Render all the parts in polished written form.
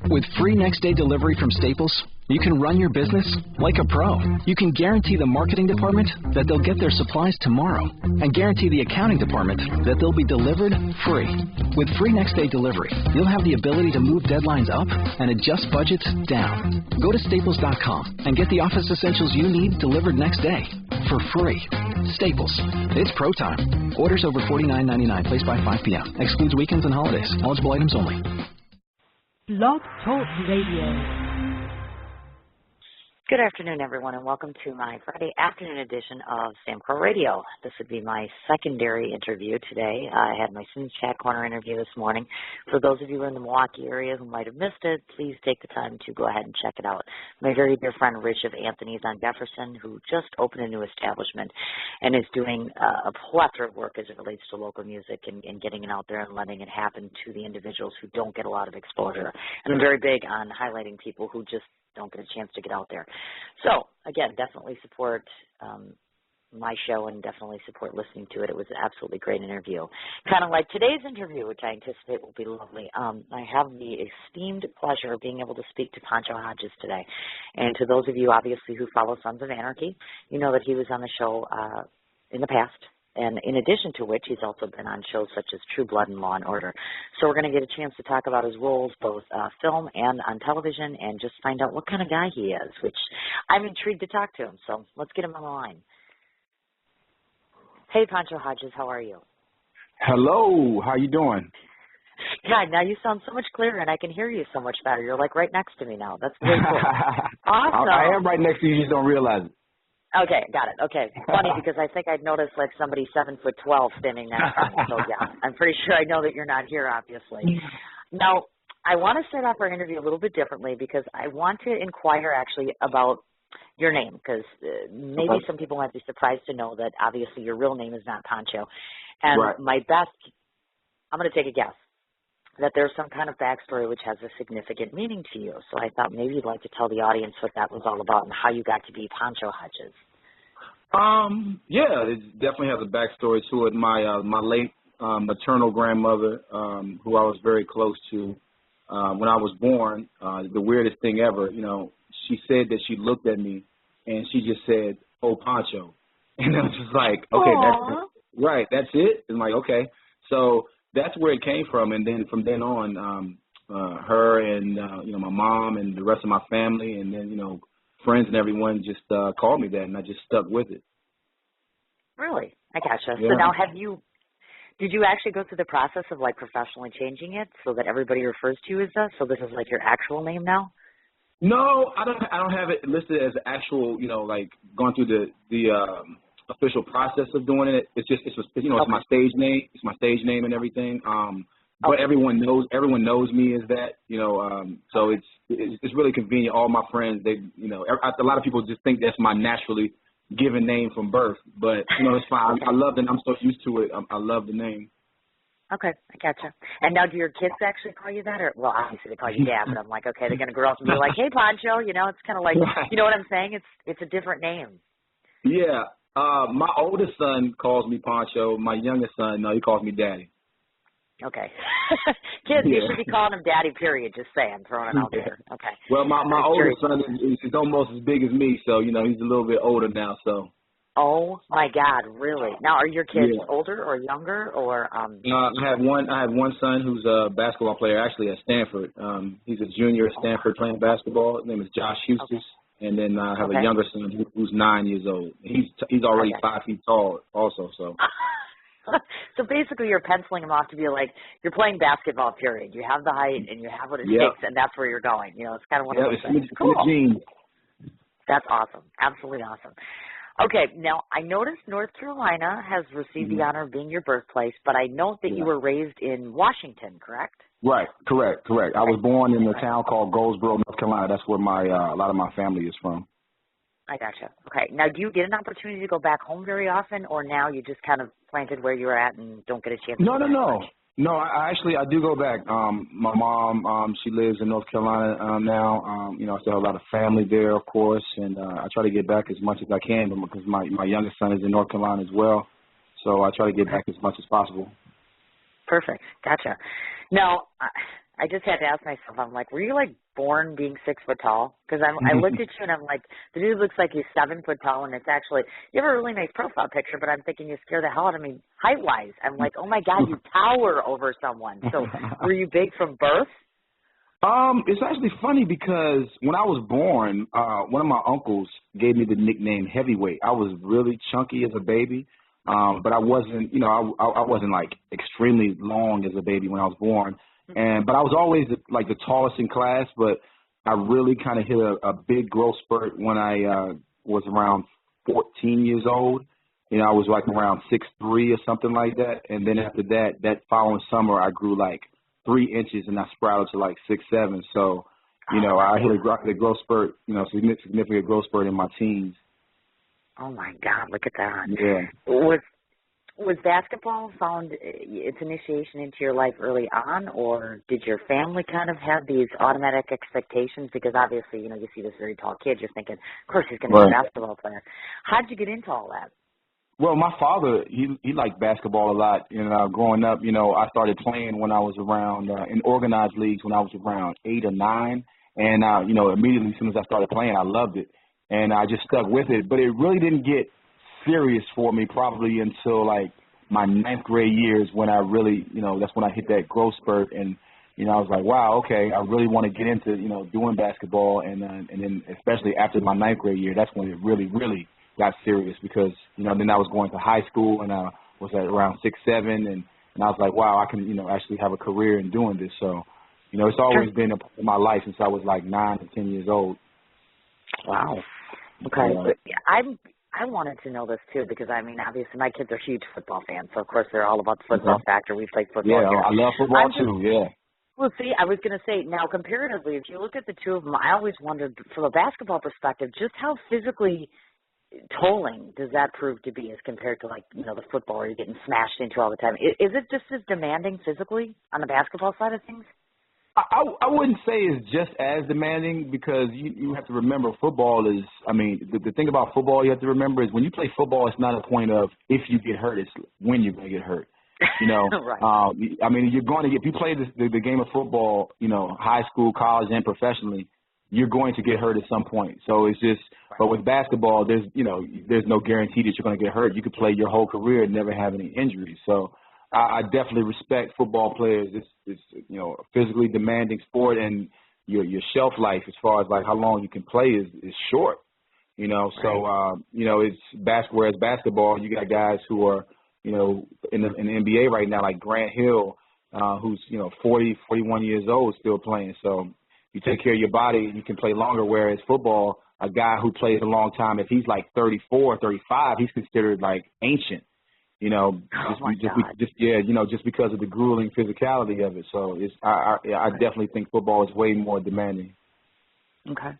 With free next-day delivery from Staples, you can run your business like a pro. You can guarantee the marketing department that they'll get their supplies tomorrow and guarantee the accounting department that they'll be delivered free. With free next-day delivery, you'll have the ability to move deadlines up and adjust budgets down. Go to staples.com and get the office essentials you need delivered next day for free. Staples. It's pro time. Orders over $49.99. Placed by 5 p.m. Excludes weekends and holidays. Eligible items only. Blog Talk Radio. Good afternoon, everyone, and welcome to my Friday afternoon edition of Samcro Radio. This would be my secondary interview today. I had my Sins Chat Corner interview this morning. For those of you who are in the Milwaukee area who might have missed it, please take the time to go ahead and check it out. My very dear friend Rich of Anthony's on Jefferson, who just opened a new establishment and is doing a plethora of work as it relates to local music and getting it out there and letting it happen to the individuals who don't get a lot of exposure. And I'm very big on highlighting people who just don't get a chance to get out there. So, again, definitely support my show and definitely support listening to it. It was an absolutely great interview. Kind of like today's interview, which I anticipate will be lovely. I have the esteemed pleasure of being able to speak to Poncho Hodges today. And to those of you, obviously, who follow Sons of Anarchy, you know that he was on the show in the past. And in addition to which, he's also been on shows such as True Blood and Law and Order. So we're going to get a chance to talk about his roles, both film and on television, and just find out what kind of guy he is, which I'm intrigued to talk to him. So let's get him on the line. Hey, Poncho Hodges, how are you? Hello, how you doing? God, now you sound so much clearer, and I can hear you so much better. You're like right next to me now. That's really cool. Awesome. I am right next to you, you just don't realize it. Okay, got it. Okay. Funny because I think I'd noticed like somebody 7'12" standing next to me. So yeah, I'm pretty sure I know that you're not here, obviously. Now, I want to start off our interview a little bit differently because I want to inquire actually about your name because maybe some people might be surprised to know that obviously your real name is not Poncho. And right. I'm going to take a guess that there's some kind of backstory which has a significant meaning to you. So I thought maybe you'd like to tell the audience what that was all about and how you got to be Poncho Hodges. Yeah, it definitely has a backstory to it. My late maternal grandmother, who I was very close to, when I was born, the weirdest thing ever, you know, she said that she looked at me and she just said, "Oh, Poncho." And I was just like, okay, that's it? And I'm like, okay. So that's where it came from, and then from then on, her and you know, my mom and the rest of my family, and then, you know, friends and everyone just called me that, and I just stuck with it. Really? I gotcha. Yeah. So now, did you actually go through the process of like professionally changing it so that everybody refers to you as that? So this is like your actual name now? No, I don't have it listed as actual, you know, like going through the official process of doing it. It's you know, it's my stage name. It's my stage name and everything. But everyone knows me as that, you know. So it's really convenient. All my friends, they, you know, a lot of people just think that's my naturally given name from birth. But you know, it's fine. I love it. I'm so used to it. I love the name. Okay, I gotcha. And now, do your kids actually call you that, or well, obviously they call you Dad, but I'm like, okay, they're gonna grow up and be like, hey, Poncho, you know, it's kind of like, you know what I'm saying? It's a different name. Yeah. My oldest son calls me Poncho. My youngest son, no, he calls me Daddy. Okay. Kids, you should be calling him Daddy, period. Just saying, throwing it out there. Okay. Well, my oldest son is almost as big as me, so, you know, he's a little bit older now, so. Oh, my God, really? Now, are your kids older or younger, or? I have one son who's a basketball player, actually, at Stanford. He's a junior at Stanford playing basketball. His name is Josh Hustis. Okay. And then I have a younger son who's 9 years old. He's already 5 feet tall also, so. So basically you're penciling him off to be like, you're playing basketball, period. You have the height and you have what it takes, and that's where you're going. You know, it's kind of one of those things. Cool. That's awesome. Absolutely awesome. Okay, now I noticed North Carolina has received the honor of being your birthplace, but I note that you were raised in Washington, correct? Right, correct. I was born in a town called Goldsboro, North Carolina. That's where a lot of my family is from. I gotcha. Okay. Now, do you get an opportunity to go back home very often, or now you just kind of planted where you were at and don't get a chance to go back much? No, I do go back. My mom, she lives in North Carolina now. You know, I still have a lot of family there, of course, and I try to get back as much as I can because my youngest son is in North Carolina as well. So I try to get back as much as possible. Perfect. Gotcha. Now, I just had to ask myself, I'm like, were you like born being 6 foot tall? Because I looked at you and I'm like, the dude looks like he's 7 foot tall, and it's actually, you have a really nice profile picture, but I'm thinking you scare the hell out of me height-wise. I'm like, oh my God, you tower over someone. So were you big from birth? It's actually funny because when I was born, one of my uncles gave me the nickname Heavyweight. I was really chunky as a baby, but I wasn't, I wasn't like extremely long as a baby when I was born. But I was always like the tallest in class, but I really kind of hit a big growth spurt when I was around 14 years old. I was like around 6'3" or something like that. And then after that following summer, I grew like 3 inches and I sprouted to like 6'7". So, I hit a growth spurt, significant growth spurt in my teens. Oh my God, look at that. Yeah. Was basketball found its initiation into your life early on, or did your family kind of have these automatic expectations? Because obviously, you see this very tall kid, you're thinking, of course he's going to be a basketball player. How did you get into all that? Well, my father, he liked basketball a lot. Growing up, I started playing when I was around in organized leagues when I was around 8 or 9. And, immediately as soon as I started playing, I loved it. And I just stuck with it. But it really didn't get serious for me probably until, like, my 9th grade years when I really, that's when I hit that growth spurt. And, I was like, wow, okay, I really want to get into, doing basketball. And then especially after my 9th grade year, that's when it really, really got serious because, then I was going to high school and I was at around 6'7", and I was like, wow, I can, actually have a career in doing this. So, it's always been a part of my life since I was like 9 or 10 years old. Wow. Okay. I wanted to know this too because, obviously my kids are huge football fans, so of course they're all about the football factor. We play football here. I love football too, yeah. Well, see, I was going to say, now comparatively, if you look at the two of them, I always wondered from a basketball perspective just how physically tolling does that prove to be as compared to, like, the football where you're getting smashed into all the time? Is it just as demanding physically on the basketball side of things? I wouldn't say it's just as demanding because you have to remember football is, the thing about football you have to remember is when you play football, it's not a point of if you get hurt, it's when you're going to get hurt. Right. You're going to get, if you play the game of football, high school, college, and professionally, you're going to get hurt at some point. So it's just, but with basketball, there's no guarantee that you're going to get hurt. You could play your whole career and never have any injuries. So I definitely respect football players. It's a physically demanding sport, and your shelf life as far as like how long you can play is short. So it's whereas basketball, you got guys who are in the NBA right now, like Grant Hill, who's 40, 41 years old, still playing. So you take care of your body, you can play longer. Whereas football, a guy who plays a long time, if he's like 34, 35, he's considered like ancient. Just because of the grueling physicality of it. So I definitely think football is way more demanding. Okay.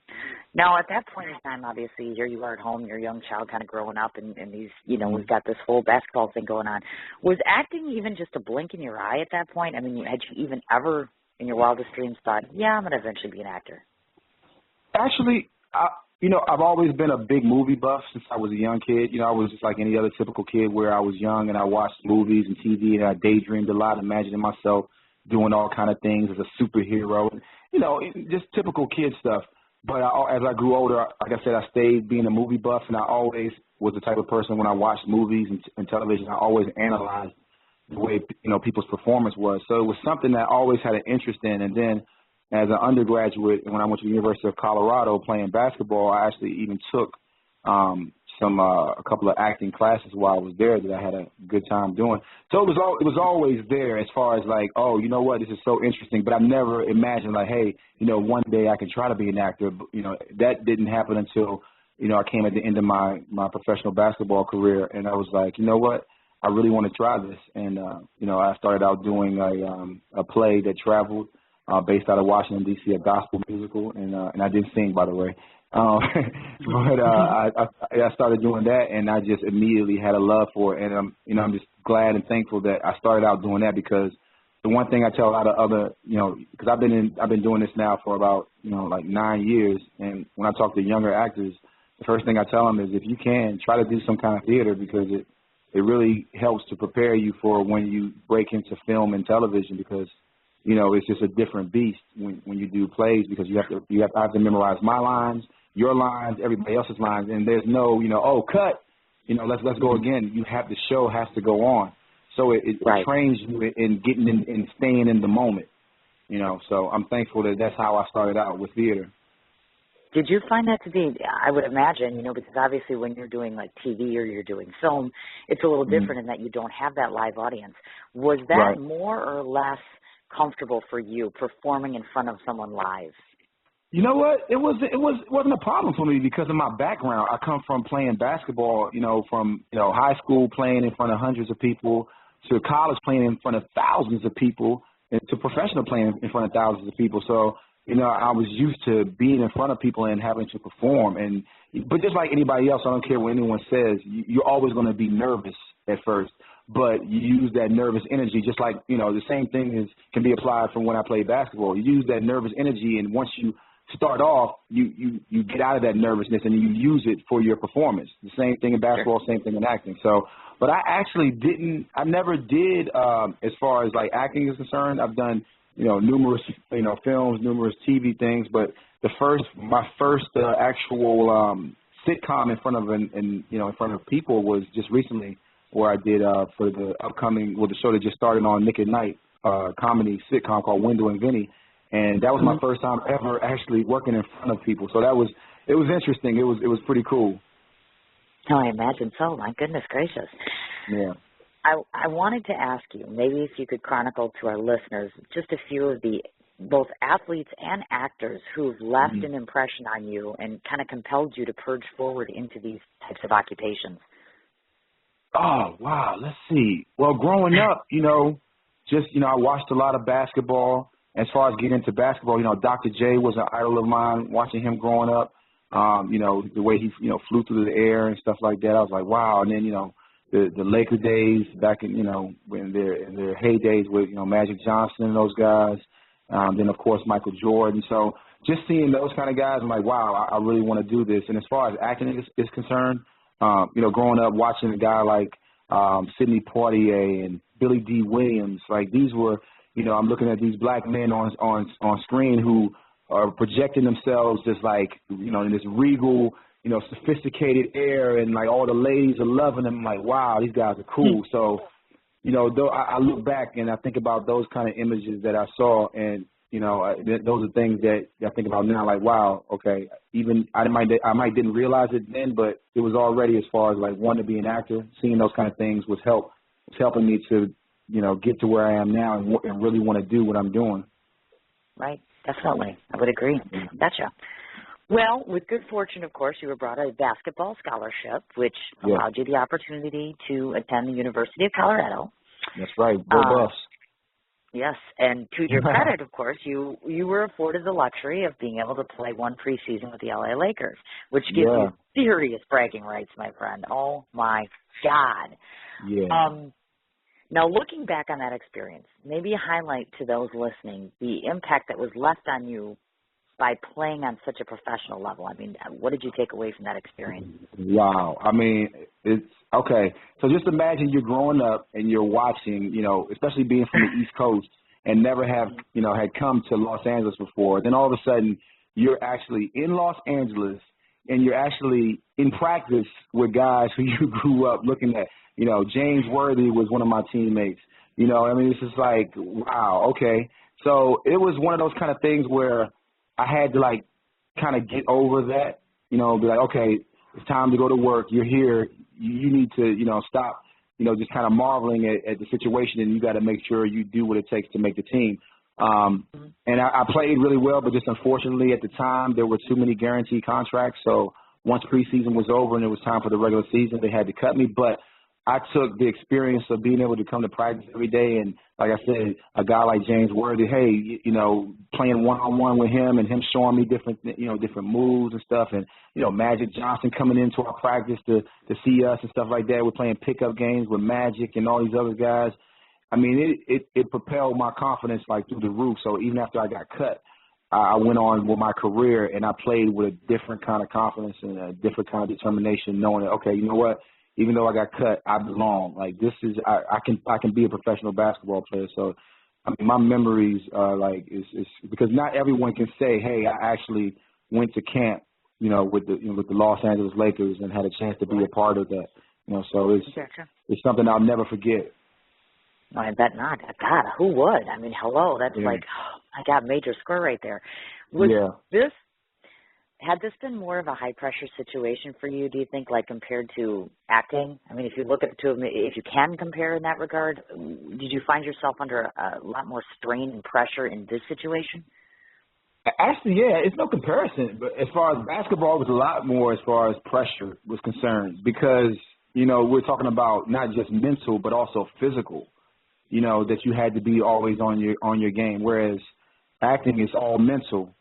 Now, at that point in time, obviously, here you are at home, you're a young child kind of growing up, and these, we've got this whole basketball thing going on. Was acting even just a blink in your eye at that point? Had you even ever in your wildest dreams thought, yeah, I'm going to eventually be an actor? Actually, I've always been a big movie buff since I was a young kid. I was just like any other typical kid where I was young and I watched movies and TV and I daydreamed a lot, imagining myself doing all kind of things as a superhero, just typical kid stuff. But as I grew older, like I said, I stayed being a movie buff, and I always was the type of person when I watched movies and television, I always analyzed the way, people's performance was. So it was something that I always had an interest in. And then as an undergraduate, when I went to the University of Colorado playing basketball, I actually even took a couple of acting classes while I was there that I had a good time doing. So it was always there as far as like, oh, you know what, this is so interesting. But I never imagined like, hey, one day I can try to be an actor. But, that didn't happen until, I came at the end of my professional basketball career, and I was like, you know what, I really want to try this. And, I started out doing a play that traveled based out of Washington, D.C., a gospel musical, and I didn't sing, by the way. But I started doing that, and I just immediately had a love for it. And I'm just glad and thankful that I started out doing that, because the one thing I tell a lot of other, because I've been doing this now for about like 9 years, and when I talk to younger actors, the first thing I tell them is if you can, try to do some kind of theater, because it really helps to prepare you for when you break into film and television, because it's just a different beast when you do plays because I have to memorize my lines, your lines, everybody else's lines, and there's no, oh, cut, let's go again. The show has to go on. So it trains you in getting in staying in the moment, So I'm thankful that's how I started out with theater. Did you find that to be, I would imagine, because obviously when you're doing like TV or you're doing film, it's a little different in that you don't have that live audience. Was that more or less comfortable for you performing in front of someone live? You know what? It wasn't a problem for me because of my background. I come from playing basketball, from high school playing in front of hundreds of people to college playing in front of thousands of people and to professional playing in front of thousands of people. So, I was used to being in front of people and having to perform. But just like anybody else, I don't care what anyone says, you're always going to be nervous at first. But you use that nervous energy just like, the same thing can be applied from when I play basketball. You use that nervous energy, and once you start off, you get out of that nervousness and you use it for your performance. The same thing in basketball, same thing in acting. So, but I actually never did, as far as like acting is concerned. I've done, numerous, films, numerous TV things, but my first actual sitcom in front of people was just recently, where I did for the upcoming, the show that just started on Nick at Night, comedy sitcom called Wendell and Vinny. And that was my first time ever actually working in front of people. So it was interesting. It was pretty cool. Oh, I imagine so. My goodness gracious. Yeah. I wanted to ask you, maybe if you could chronicle to our listeners just a few of the both athletes and actors who've left an impression on you and kind of compelled you to purge forward into these types of occupations. Oh, wow. Let's see. Well, growing up, I watched a lot of basketball. As far as getting into basketball, Dr. J was an idol of mine, watching him growing up, the way he, flew through the air and stuff like that. I was like, wow. And then, the Laker days back in, in their heydays with, Magic Johnson and those guys. Then, of course, Michael Jordan. So just seeing those kind of guys, I'm like, wow, I really want to do this. And as far as acting is concerned, growing up watching a guy like Sidney Poitier and Billy D. Williams, like these were, I'm looking at these black men on screen who are projecting themselves just like, in this regal, sophisticated air, and like all the ladies are loving them. I'm like, wow, these guys are cool. So, though I look back and I think about those kind of images that I saw, and those are things that I think about now. Like, wow, okay, even I might didn't realize it then, but it was already, as far as like wanting to be an actor. Seeing those kind of things was helping me to get to where I am now and really want to do what I'm doing. Right, definitely. I would agree. Gotcha. Well, with good fortune, of course, you were brought a basketball scholarship, which allowed you the opportunity to attend the University of Colorado. That's right. Go Buffs. Yes, and to your credit, of course, you were afforded the luxury of being able to play one preseason with the LA Lakers, which gives you serious bragging rights, my friend. Oh, my God. Yeah. Now, looking back on that experience, maybe a highlight to those listening, the impact that was left on you by playing on such a professional level. I mean, what did you take away from that experience? Wow. I mean, it's okay. So just imagine you're growing up and you're watching, especially being from the East Coast and never have, had come to Los Angeles before. Then all of a sudden you're actually in Los Angeles and you're actually in practice with guys who you grew up looking at. James Worthy was one of my teammates. It's just like, wow, okay. So it was one of those kind of things where I had to, like, kind of get over that, be like, okay, it's time to go to work. You're here. You need to, stop, just kind of marveling at the situation, and you got to make sure you do what it takes to make the team. And I played really well, but just unfortunately at the time there were too many guaranteed contracts. So once preseason was over and it was time for the regular season, they had to cut me. But I took the experience of being able to come to practice every day, and like I said, a guy like James Worthy, hey, playing one-on-one with him and him showing me different moves and stuff, and Magic Johnson coming into our practice to see us and stuff like that. We're playing pickup games with Magic and all these other guys. I mean, it propelled my confidence like through the roof. So even after I got cut, I went on with my career, and I played with a different kind of confidence and a different kind of determination, knowing that, okay, you know what? Even though I got cut, I belong. Like, this is I can be a professional basketball player. So I mean, my memories are like is because not everyone can say, hey, I actually went to camp, with the with the Los Angeles Lakers and had a chance to be a part of that. So it's something I'll never forget. I bet not. God, who would? I mean, hello, that's like, I got major score right there. Had this been more of a high-pressure situation for you, do you think, like compared to acting? I mean, if you look at the two of them, if you can compare in that regard, did you find yourself under a lot more strain and pressure in this situation? Actually, yeah, it's no comparison. But as far as basketball, it was a lot more as far as pressure was concerned because, we're talking about not just mental but also physical, that you had to be always on your game, whereas acting is all mental,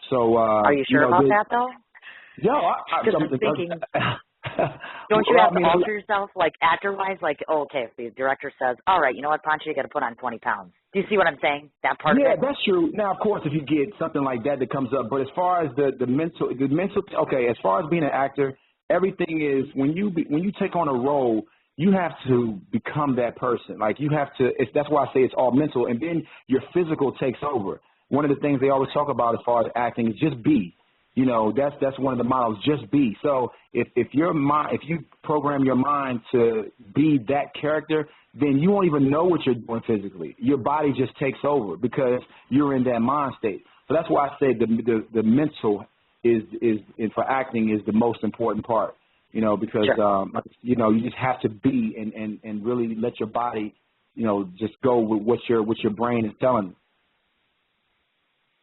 So, are you sure about that, though? Yeah, I'm thinking, don't you have to alter yourself, like actor-wise? Like, okay, if the director says, all right, you know what, Poncho, you got to put on 20 pounds. Do you see what I'm saying? That part of it? Yeah, that's true. Now, of course, if you get something like that comes up, but as far as the mental, okay, as far as being an actor, everything is when you take on a role, you have to become that person. Like you have to. That's why I say it's all mental, and then your physical takes over. One of the things they always talk about as far as acting is just be. That's one of the models, just be. So if you program your mind to be that character, then you won't even know what you're doing physically. Your body just takes over because you're in that mind state. So that's why I say the mental is for acting is the most important part. Because you just have to be and really let your body, just go with what your brain is telling you.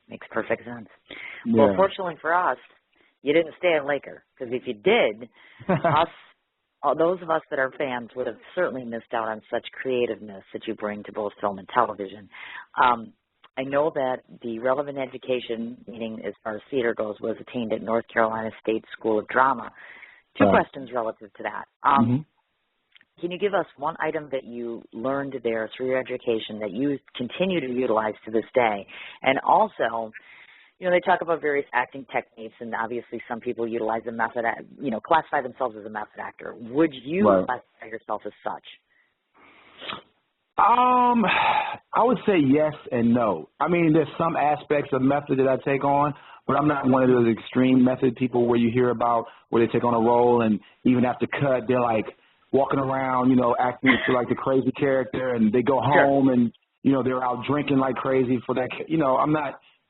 Makes perfect sense. Yeah. Well, fortunately for us, you didn't stay a Laker, because if you did, those of us that are fans would have certainly missed out on such creativeness that you bring to both film and television. I know that the relevant education, meaning as far as theater goes, was attained at North Carolina State School of Drama. Two questions relative to that. Can you give us one item that you learned there through your education that you continue to utilize to this day? And also, they talk about various acting techniques, and obviously some people utilize a method, classify themselves as a method actor. Would you classify yourself as such? I would say yes and no. I mean, there's some aspects of method that I take on, but I'm not one of those extreme method people where you hear about where they take on a role and even after cut, they're like, walking around, acting to like the crazy character, and they go home and, they're out drinking like crazy for that.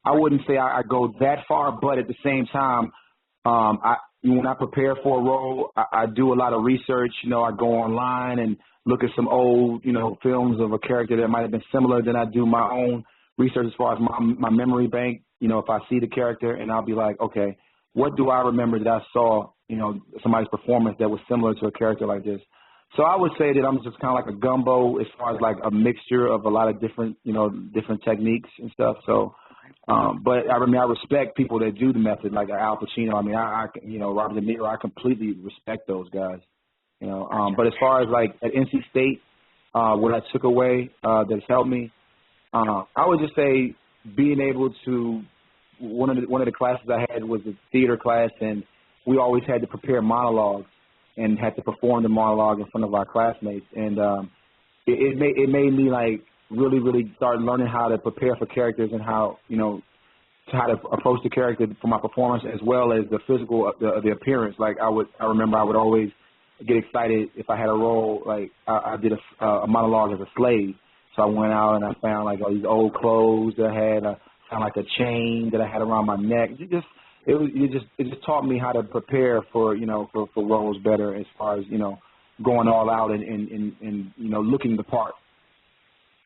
I wouldn't say I go that far, but at the same time, when I prepare for a role, I do a lot of research. I go online and look at some old, films of a character that might have been similar. Then I do my own research as far as my memory bank, if I see the character, and I'll be like, okay, what do I remember that I saw, somebody's performance that was similar to a character like this? So I would say that I'm just kind of like a gumbo as far as like a mixture of a lot of different, different techniques and stuff. So, but I respect people that do the method, like Al Pacino. I mean, I Robert De Niro, I completely respect those guys, but as far as like at NC State, what I took away that's helped me, I would just say being able to, one of the classes I had was a theater class, and we always had to prepare monologues and had to perform the monologue in front of our classmates. And it made me like really, really start learning how to prepare for characters and how, how to approach the character for my performance as well as the physical, the appearance. Like I remember I would always get excited if I had a role, like I did a monologue as a slave. So I went out and I found like all these old clothes that I had, I found like a chain that I had around my neck. It just taught me how to prepare for roles better as far as, going all out and looking the part.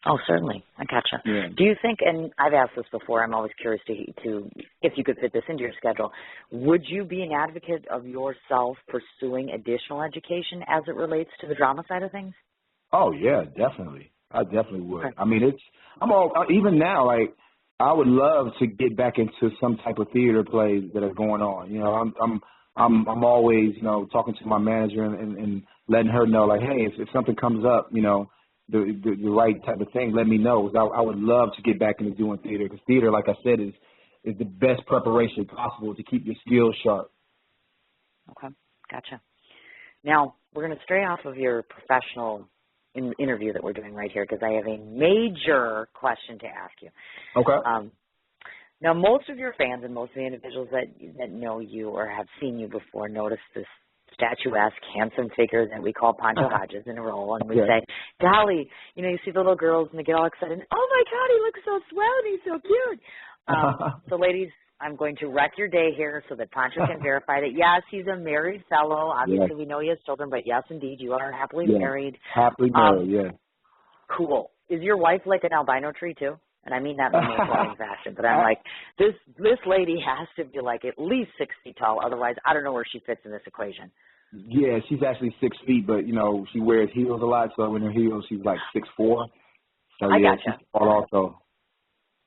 Oh, certainly. I gotcha. Yeah. Do you think, and I've asked this before, I'm always curious to if you could fit this into your schedule, would you be an advocate of yourself pursuing additional education as it relates to the drama side of things? Oh, yeah, definitely. I definitely would. Okay. I mean, even now, like, I would love to get back into some type of theater plays that are going on. I'm always, talking to my manager and letting her know, like, hey, if something comes up, the right type of thing, let me know. I would love to get back into doing theater, because theater, like I said, is the best preparation possible to keep your skills sharp. Okay, gotcha. Now, we're going to stray off of your professional interview that we're doing right here because I have a major question to ask you. Okay. Now, most of your fans and most of the individuals that know you or have seen you before notice this statuesque, handsome figure that we call Poncho Hodges in a role, and we say, golly, you see the little girls and they get all excited, oh my God, he looks so swell and he's so cute. So ladies, I'm going to wreck your day here so that Poncho can verify that, yes, he's a married fellow. Obviously, we know he has children, but yes, indeed, you are happily married. Happily married, yeah. Cool. Is your wife like an albino tree, too? And I mean that in the most loving fashion, but I'm like, this lady has to be like at least 6 feet tall. Otherwise, I don't know where she fits in this equation. Yeah, she's actually 6 feet, but, she wears heels a lot, so in her heels, she's like 6'4". So, I gotcha. She's tall also.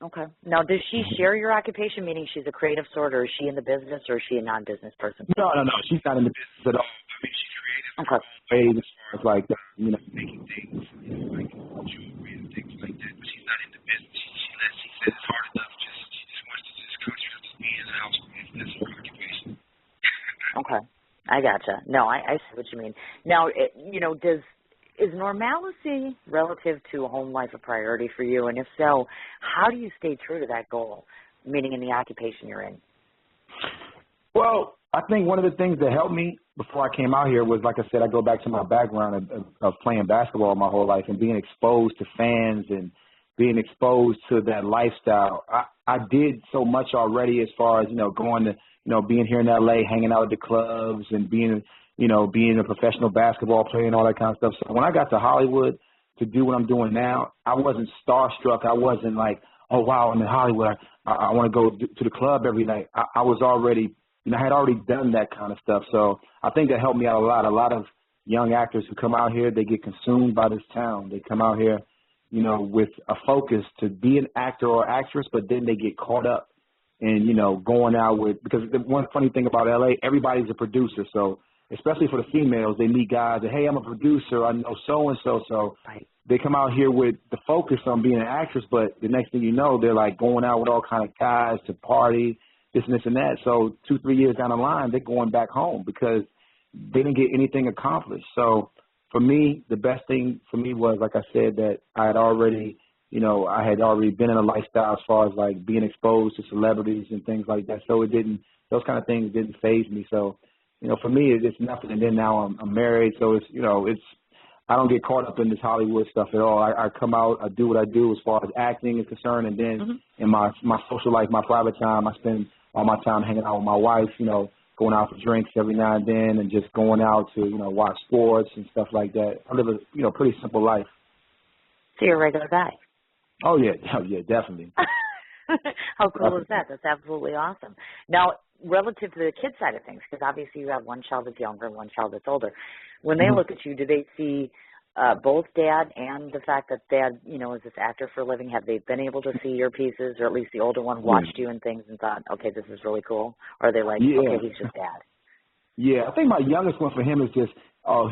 Okay. Now, does she share your occupation, meaning she's a creative sort, or is she in the business, or is she a non-business person? No. She's not in the business at all. I mean, she's creative ways as far as, like, making things, like jewelry and things like that, but she's not in the business. She says it's hard enough. She just wants to just contribute to be in the house. That's her occupation. Okay. I gotcha. No, I see what you mean. Now, is normalcy relative to home life a priority for you? And if so, how do you stay true to that goal, meaning in the occupation you're in? Well, I think one of the things that helped me before I came out here was, like I said, I go back to my background of playing basketball my whole life and being exposed to fans and being exposed to that lifestyle. I did so much already as far as, going to, being here in L.A., hanging out at the clubs and being a professional basketball player and all that kind of stuff. So when I got to Hollywood to do what I'm doing now, I wasn't starstruck. I wasn't like, oh, wow, I'm in Hollywood. I want to go to the club every night. I was already, I had already done that kind of stuff. So I think that helped me out a lot. A lot of young actors who come out here, they get consumed by this town. They come out here, with a focus to be an actor or actress, but then they get caught up in, going out with, because the one funny thing about L.A., everybody's a producer. So especially for the females, they meet guys that, hey, I'm a producer, I know so-and-so. So they come out here with the focus on being an actress, but the next thing you know, they're like going out with all kind of guys to party, this and this and that. So 2-3 years down the line, they're going back home because they didn't get anything accomplished. So for me, the best thing for me was, like I said, that I had already, I had already been in a lifestyle as far as like being exposed to celebrities and things like that. So those kind of things didn't faze me. So, for me, it's nothing. And then now I'm married. So I don't get caught up in this Hollywood stuff at all. I come out, I do what I do as far as acting is concerned. And then in my social life, my private time, I spend all my time hanging out with my wife, going out for drinks every now and then and just going out to, watch sports and stuff like that. I live a, pretty simple life. So you're a regular guy. Oh, yeah, definitely. How cool is that? That's absolutely awesome. Now, relative to the kid side of things, because obviously you have one child that's younger and one child that's older, when they look at you, do they see both dad and the fact that dad, is this actor for a living? Have they been able to see your pieces, or at least the older one watched you and things and thought, okay, this is really cool? Or are they like, okay, he's just dad? Yeah, I think my youngest one for him is just,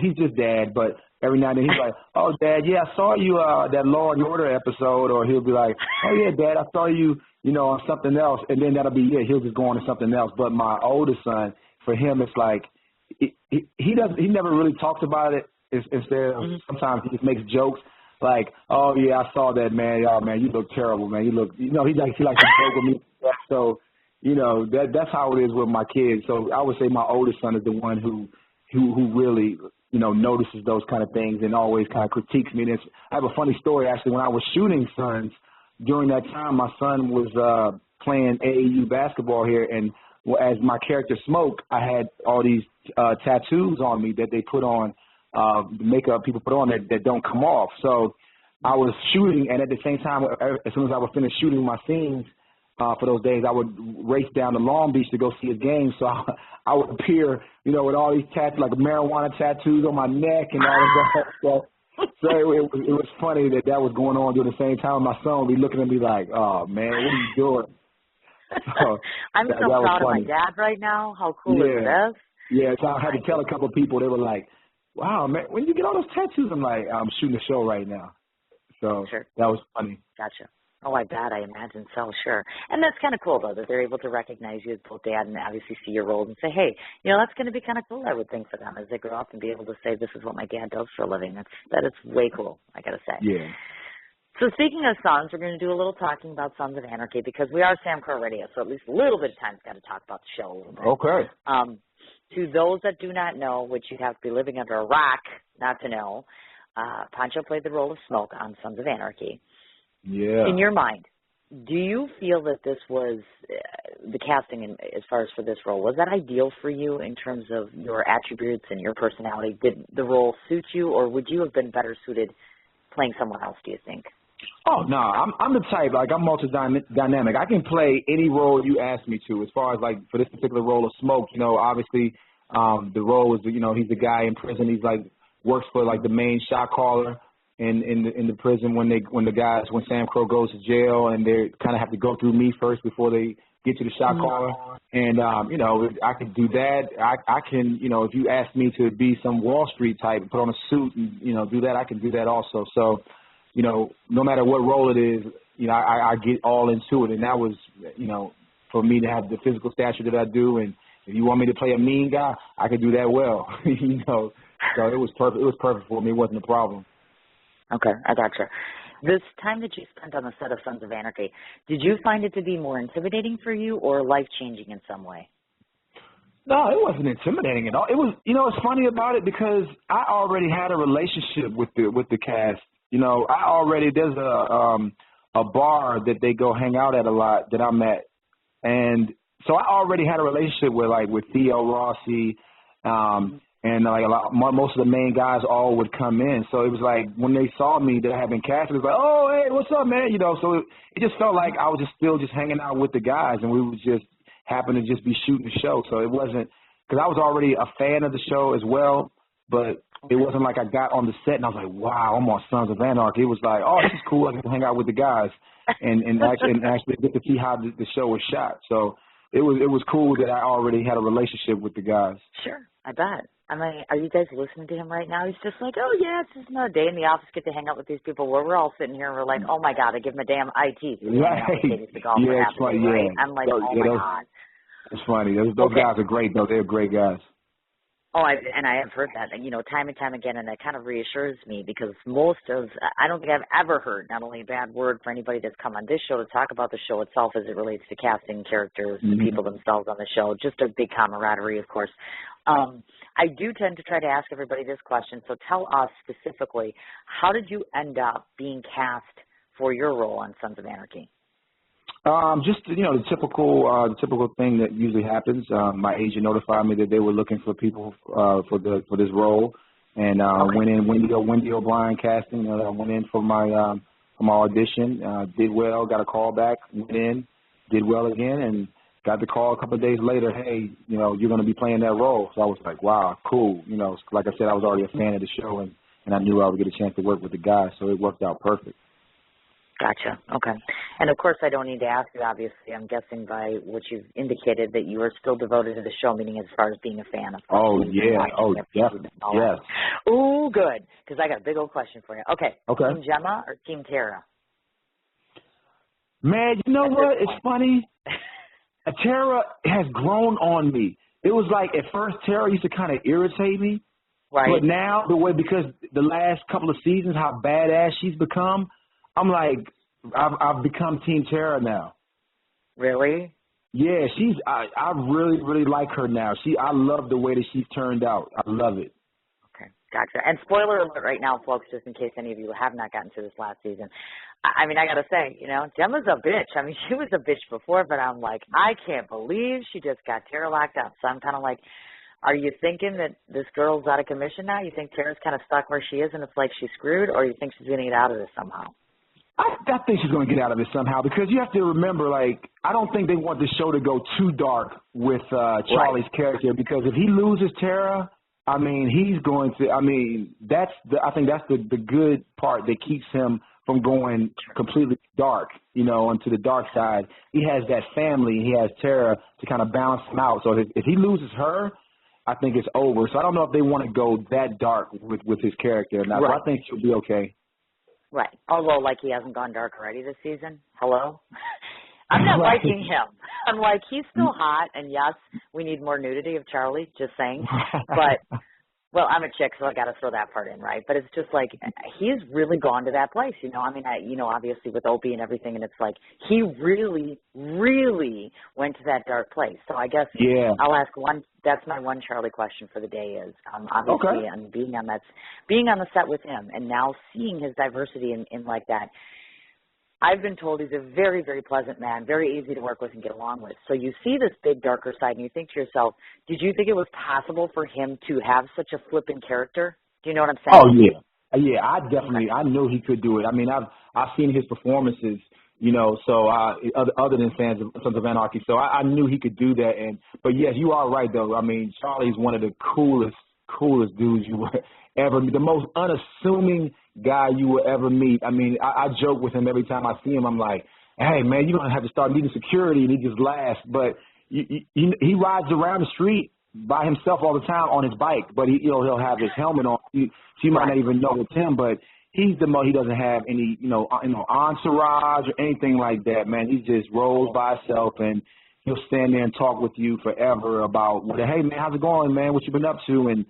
he's just dad, but every now and then he's like, oh, Dad, yeah, I saw you that Law and Order episode, or he'll be like, oh, yeah, Dad, I saw you, on something else, and then that'll be, he'll just go on to something else. But my oldest son, for him, it's like, he never really talks about it. Instead of sometimes he just makes jokes like, oh, yeah, I saw that, man. Oh, man, you look terrible, man. You look, he likes to joke with me. So, that's how it is with my kids. So I would say my oldest son is the one who really, notices those kind of things and always kind of critiques me. And I have a funny story, actually. When I was shooting Sons, during that time, my son was playing AAU basketball here, and as my character Smoke, I had all these tattoos on me that they put on, the makeup people put on that don't come off. So I was shooting, and at the same time, as soon as I would finish shooting my scenes for those days, I would race down to Long Beach to go see a game. So I would appear, with all these tattoos, like marijuana tattoos on my neck and all this stuff. So it was funny that was going on during the same time. My son would be looking at me like, oh, man, what are you doing? So I'm so proud of my dad right now. How cool is this? Yeah, so I had to tell a couple of people. They were like, wow, man, when did you get all those tattoos? I'm like, I'm shooting a show right now. So that was funny. Gotcha. Oh, I bet. I imagine so, sure. And that's kind of cool, though, that they're able to recognize you as both dad and obviously see your role and say, hey, that's going to be kind of cool, I would think, for them as they grow up and be able to say, this is what my dad does for a living. That is way cool, I got to say. Yeah. So speaking of Sons, we're going to do a little talking about Sons of Anarchy because we are Sam Crow Radio, so at least a little bit of time's got to talk about the show a little bit. Okay. To those that do not know, which you'd have to be living under a rock not to know, Poncho played the role of Smoke on Sons of Anarchy. Yeah. In your mind, do you feel that this was the casting as far as for this role, was that ideal for you in terms of your attributes and your personality? Did the role suit you, or would you have been better suited playing someone else, do you think? Oh, no, I'm the type, like, I'm multi-dynamic. I can play any role you ask me to. As far as, like, for this particular role of Smoke, obviously the role is, he's the guy in prison. He's, like, works for, like, the main shot caller in the prison when Sam Crow goes to jail, and they kind of have to go through me first before they get to the shot caller. And, I can do that. I can, if you ask me to be some Wall Street type, put on a suit and, do that, I can do that also. So, no matter what role it is, I get all into it. And that was, for me to have the physical stature that I do. And if you want me to play a mean guy, I could do that well, So it was perfect. It was perfect for me. It wasn't a problem. Okay, I gotcha. This time that you spent on the set of Sons of Anarchy, did you find it to be more intimidating for you or life-changing in some way? No, it wasn't intimidating at all. It was, it's funny about it because I already had a relationship with the cast. There's a bar that they go hang out at a lot that I'm at, and so I already had a relationship with Theo Rossi, and like most of the main guys all would come in. So it was like when they saw me that I had been cast, it was like, oh hey, what's up, man? So it just felt like I was still hanging out with the guys, and we would just happen to just be shooting the show. So it wasn't because I was already a fan of the show as well, but it wasn't like I got on the set and I was like, wow, I'm on Sons of Anarchy. It was like, oh, this is cool. I get to hang out with the guys and actually get to see how the show was shot. So it was cool that I already had a relationship with the guys. Sure, I bet. I mean, are you guys listening to him right now? He's just like, oh, yeah, it's just another day in the office, get to hang out with these people where we're all sitting here and we're like, oh, my God, I give him a damn IT. Right. Yeah, it's funny, right? Yeah. I'm like, oh, my God. It's funny. Those guys are great, though. They're great guys. Oh, and I have heard that, time and time again, and that kind of reassures me because I don't think I've ever heard not only a bad word for anybody that's come on this show to talk about the show itself as it relates to casting characters, the people themselves on the show, just a big camaraderie, of course. I do tend to try to ask everybody this question, so tell us specifically, how did you end up being cast for your role on Sons of Anarchy? Just the typical thing that usually happens. My agent notified me that they were looking for people for this role, and went in Wendy O'Brien casting. I went in for my audition, did well, got a call back, went in, did well again, and got the call a couple of days later. Hey, you're going to be playing that role. So I was like, wow, cool. Like I said, I was already a fan of the show, and I knew I would get a chance to work with the guys, so it worked out perfect. Gotcha. Okay. And, of course, I don't need to ask you, obviously. I'm guessing by what you've indicated that you are still devoted to the show, meaning as far as being a fan of Oh, yeah. Oh, definitely. Yes. Oh, good, because I got a big old question for you. Okay. Okay. Team Gemma or Team Tara? Man, you know what? It's funny. Tara has grown on me. It was like at first Tara used to kind of irritate me. Right. But now, because the last couple of seasons, how badass she's become, I'm like, I've become Team Tara now. Really? Yeah, I really, really like her now. I love the way that she's turned out. I love it. Okay, gotcha. And spoiler alert right now, folks, just in case any of you have not gotten to this last season. I mean, I got to say, Gemma's a bitch. I mean, she was a bitch before, but I'm like, I can't believe she just got Tara locked up. So I'm kind of like, are you thinking that this girl's out of commission now? You think Tara's kind of stuck where she is and it's like she's screwed, or you think she's going to get out of this somehow? I think she's going to get out of it somehow because you have to remember, I don't think they want the show to go too dark with Charlie's character because if he loses Tara, I mean, I think that's the good part that keeps him from going completely dark, onto the dark side. He has that family. He has Tara to kind of balance him out. So if he loses her, I think it's over. So I don't know if they want to go that dark with his character or not. Right. So I think she'll be okay. Right. Although, like, he hasn't gone dark already this season. Hello? I'm not liking him. I'm like, he's still hot, and yes, we need more nudity of Charlie, just saying. But, well, I'm a chick, so I got to throw that part in, right? But it's just like, he's really gone to that place, you know? I mean, obviously with Opie and everything, and it's like, he really, really went to that dark place. So I guess I'll ask that's my one Charlie question for the day is, obviously, and being on the set with him, and now seeing his diversity in like that. I've been told he's a very, very pleasant man, very easy to work with and get along with. So you see this big, darker side, and you think to yourself, did you think it was possible for him to have such a flippant character? Do you know what I'm saying? Oh, yeah. Yeah, I knew he could do it. I mean, I've seen his performances, you know, so other than Sons of Anarchy, so I knew he could do that. But yes, you are right, though. I mean, Charlie's one of the coolest dudes you would ever meet, the most unassuming guy you will ever meet. I mean, I joke with him every time I see him. I'm like, hey, man, you're going to have to start needing security, and he just laughs. But he rides around the street by himself all the time on his bike, but he'll have his helmet on. So you might not even know it's him, but he doesn't have any, entourage or anything like that, man. He just rolls by himself, and he'll stand there and talk with you forever about, hey, man, how's it going, man? What you been up to? And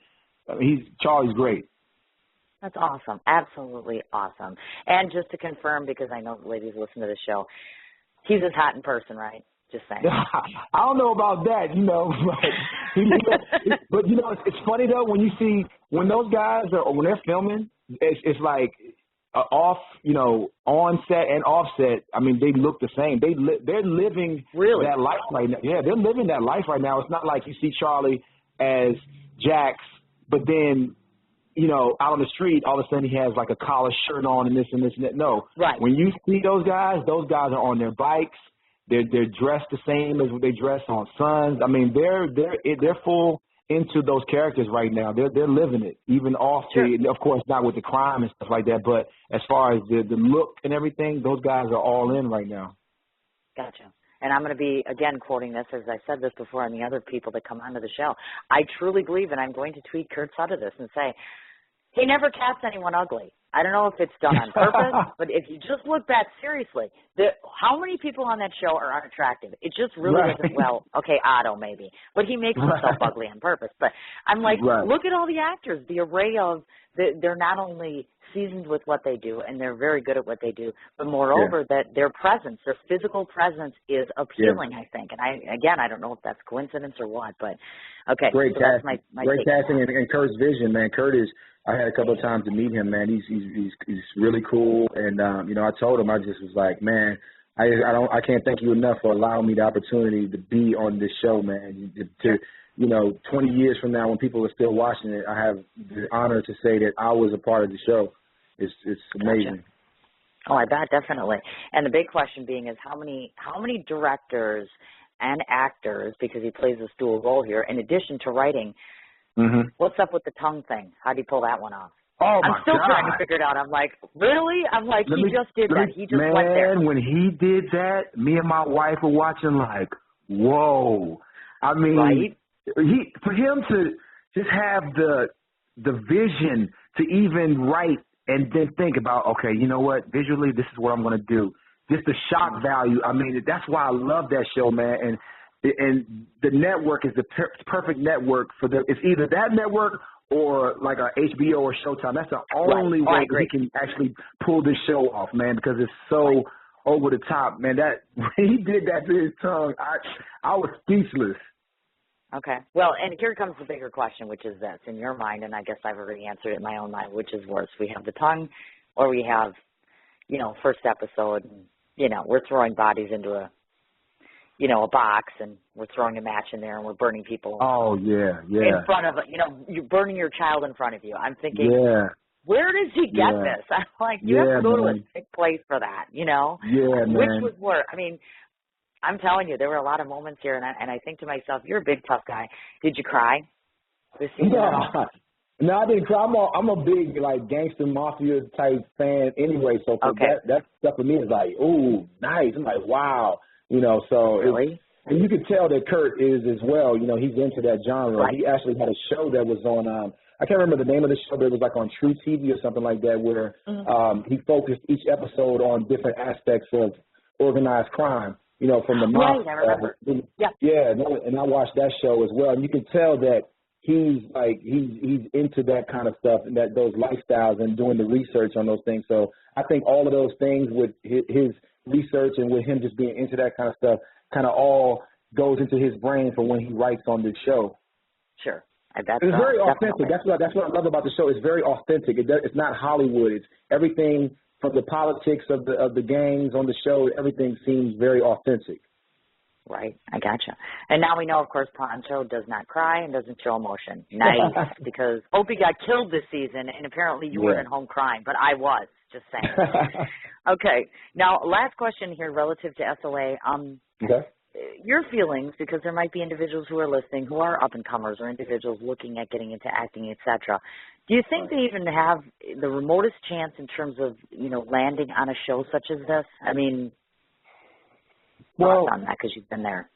Charlie's great. That's awesome. Absolutely awesome. And just to confirm, because I know the ladies listen to the show, he's as hot in person, right? Just saying. I don't know about that, but it's funny though when those guys when they're filming, it's like on set and off set. I mean, they look the same. They're living that life right now. Yeah, they're living that life right now. It's not like you see Charlie as Jax, but then out on the street, all of a sudden he has like a collar shirt on and this and this and that. No, right. When you see those guys are on their bikes. They're dressed the same as what they dress on Sons. I mean, they're full into those characters right now. They're living it, even off the, of course, not with the crime and stuff like that. But as far as the look and everything, those guys are all in right now. Gotcha. And I'm going to be, again, quoting this, as I said this before, and the other people that come onto the show. I truly believe, and I'm going to tweet Kurt's out of this and say, he never cast anyone ugly. I don't know if it's done on purpose, but if you just look back seriously, how many people on that show are unattractive? It just really isn't, Otto maybe, but he makes himself ugly on purpose. But I'm like, look at all the actors, the array of, they're not only seasoned with what they do, and they're very good at what they do, but moreover, that their presence, their physical presence is appealing, I think. And I don't know if that's coincidence or what, but okay. Great so casting. that's my Great casting, and Kurt's vision, man. Kurt is, I had a couple of times to meet him, man. He's really cool, and I told him, I just was like, man, I can't thank you enough for allowing me the opportunity to be on this show, man. To 20 years from now, when people are still watching it, I have the honor to say that I was a part of the show. It's amazing. Gotcha. Oh, I bet, definitely. And the big question being is how many directors and actors, because he plays this dual role here, in addition to writing. What's up with the tongue thing? How do you pull that one off? Oh, I'm still trying to figure it out. I'm like, really? I'm like, he just did that. He just went there. Man, when he did that, me and my wife were watching like, whoa. I mean, for him to just have the vision to even write and then think about, okay, you know what? Visually, this is what I'm going to do. Just the shock value. I mean, that's why I love that show, man. And the network is the perfect network for it's either that network or like a HBO or Showtime. That's the only way that he can actually pull this show off, man, because it's so over the top, man. That when he did that to his tongue, I was speechless. Okay. Well, and here comes the bigger question, which is this, in your mind, and I guess I've already answered it in my own mind, which is worse. We have the tongue, or we have, first episode, and, we're throwing bodies into a box, and we're throwing a match in there, and we're burning people. Oh, yeah. In front of, you're burning your child in front of you. I'm thinking, where does he get this? I'm like, you have to go to a sick place for that, Yeah, man. Which was worse. I mean, I'm telling you, there were a lot of moments here, and I think to myself, you're a big, tough guy. Did you cry this season at all? No, I didn't cry. I'm a big, like, gangster mafia type fan anyway, so that stuff for me is like, ooh, nice. I'm like, wow. So really? And you could tell that Kurt is as well. You know, he's into that genre. Right. He actually had a show that was on, I can't remember the name of the show, but it was like on True TV or something like that, where he focused each episode on different aspects of organized crime, you know, from the Right, I remember. Yeah, and I watched that show as well. And you can tell that he's into that kind of stuff and that those lifestyles and doing the research on those things. So I think all of those things with his research and with him just being into that kind of stuff kind of all goes into his brain for when he writes on this show. Sure. It's very definitely. authentic. That's what I love about the show. It's very authentic. It's not Hollywood. It's everything from the politics of the gangs on the show. Everything seems very authentic. Right, I gotcha. And now we know, of course, Poncho does not cry and doesn't show emotion. Nice, because Opie got killed this season, and apparently you weren't at home crying, but I was, just saying. Okay, now last question here relative to SOA. Okay. Your feelings, because there might be individuals who are listening who are up-and-comers or individuals looking at getting into acting, etc. Do you think they even have the remotest chance in terms of, you know, landing on a show such as this? I mean, thoughts on that, because you've been there.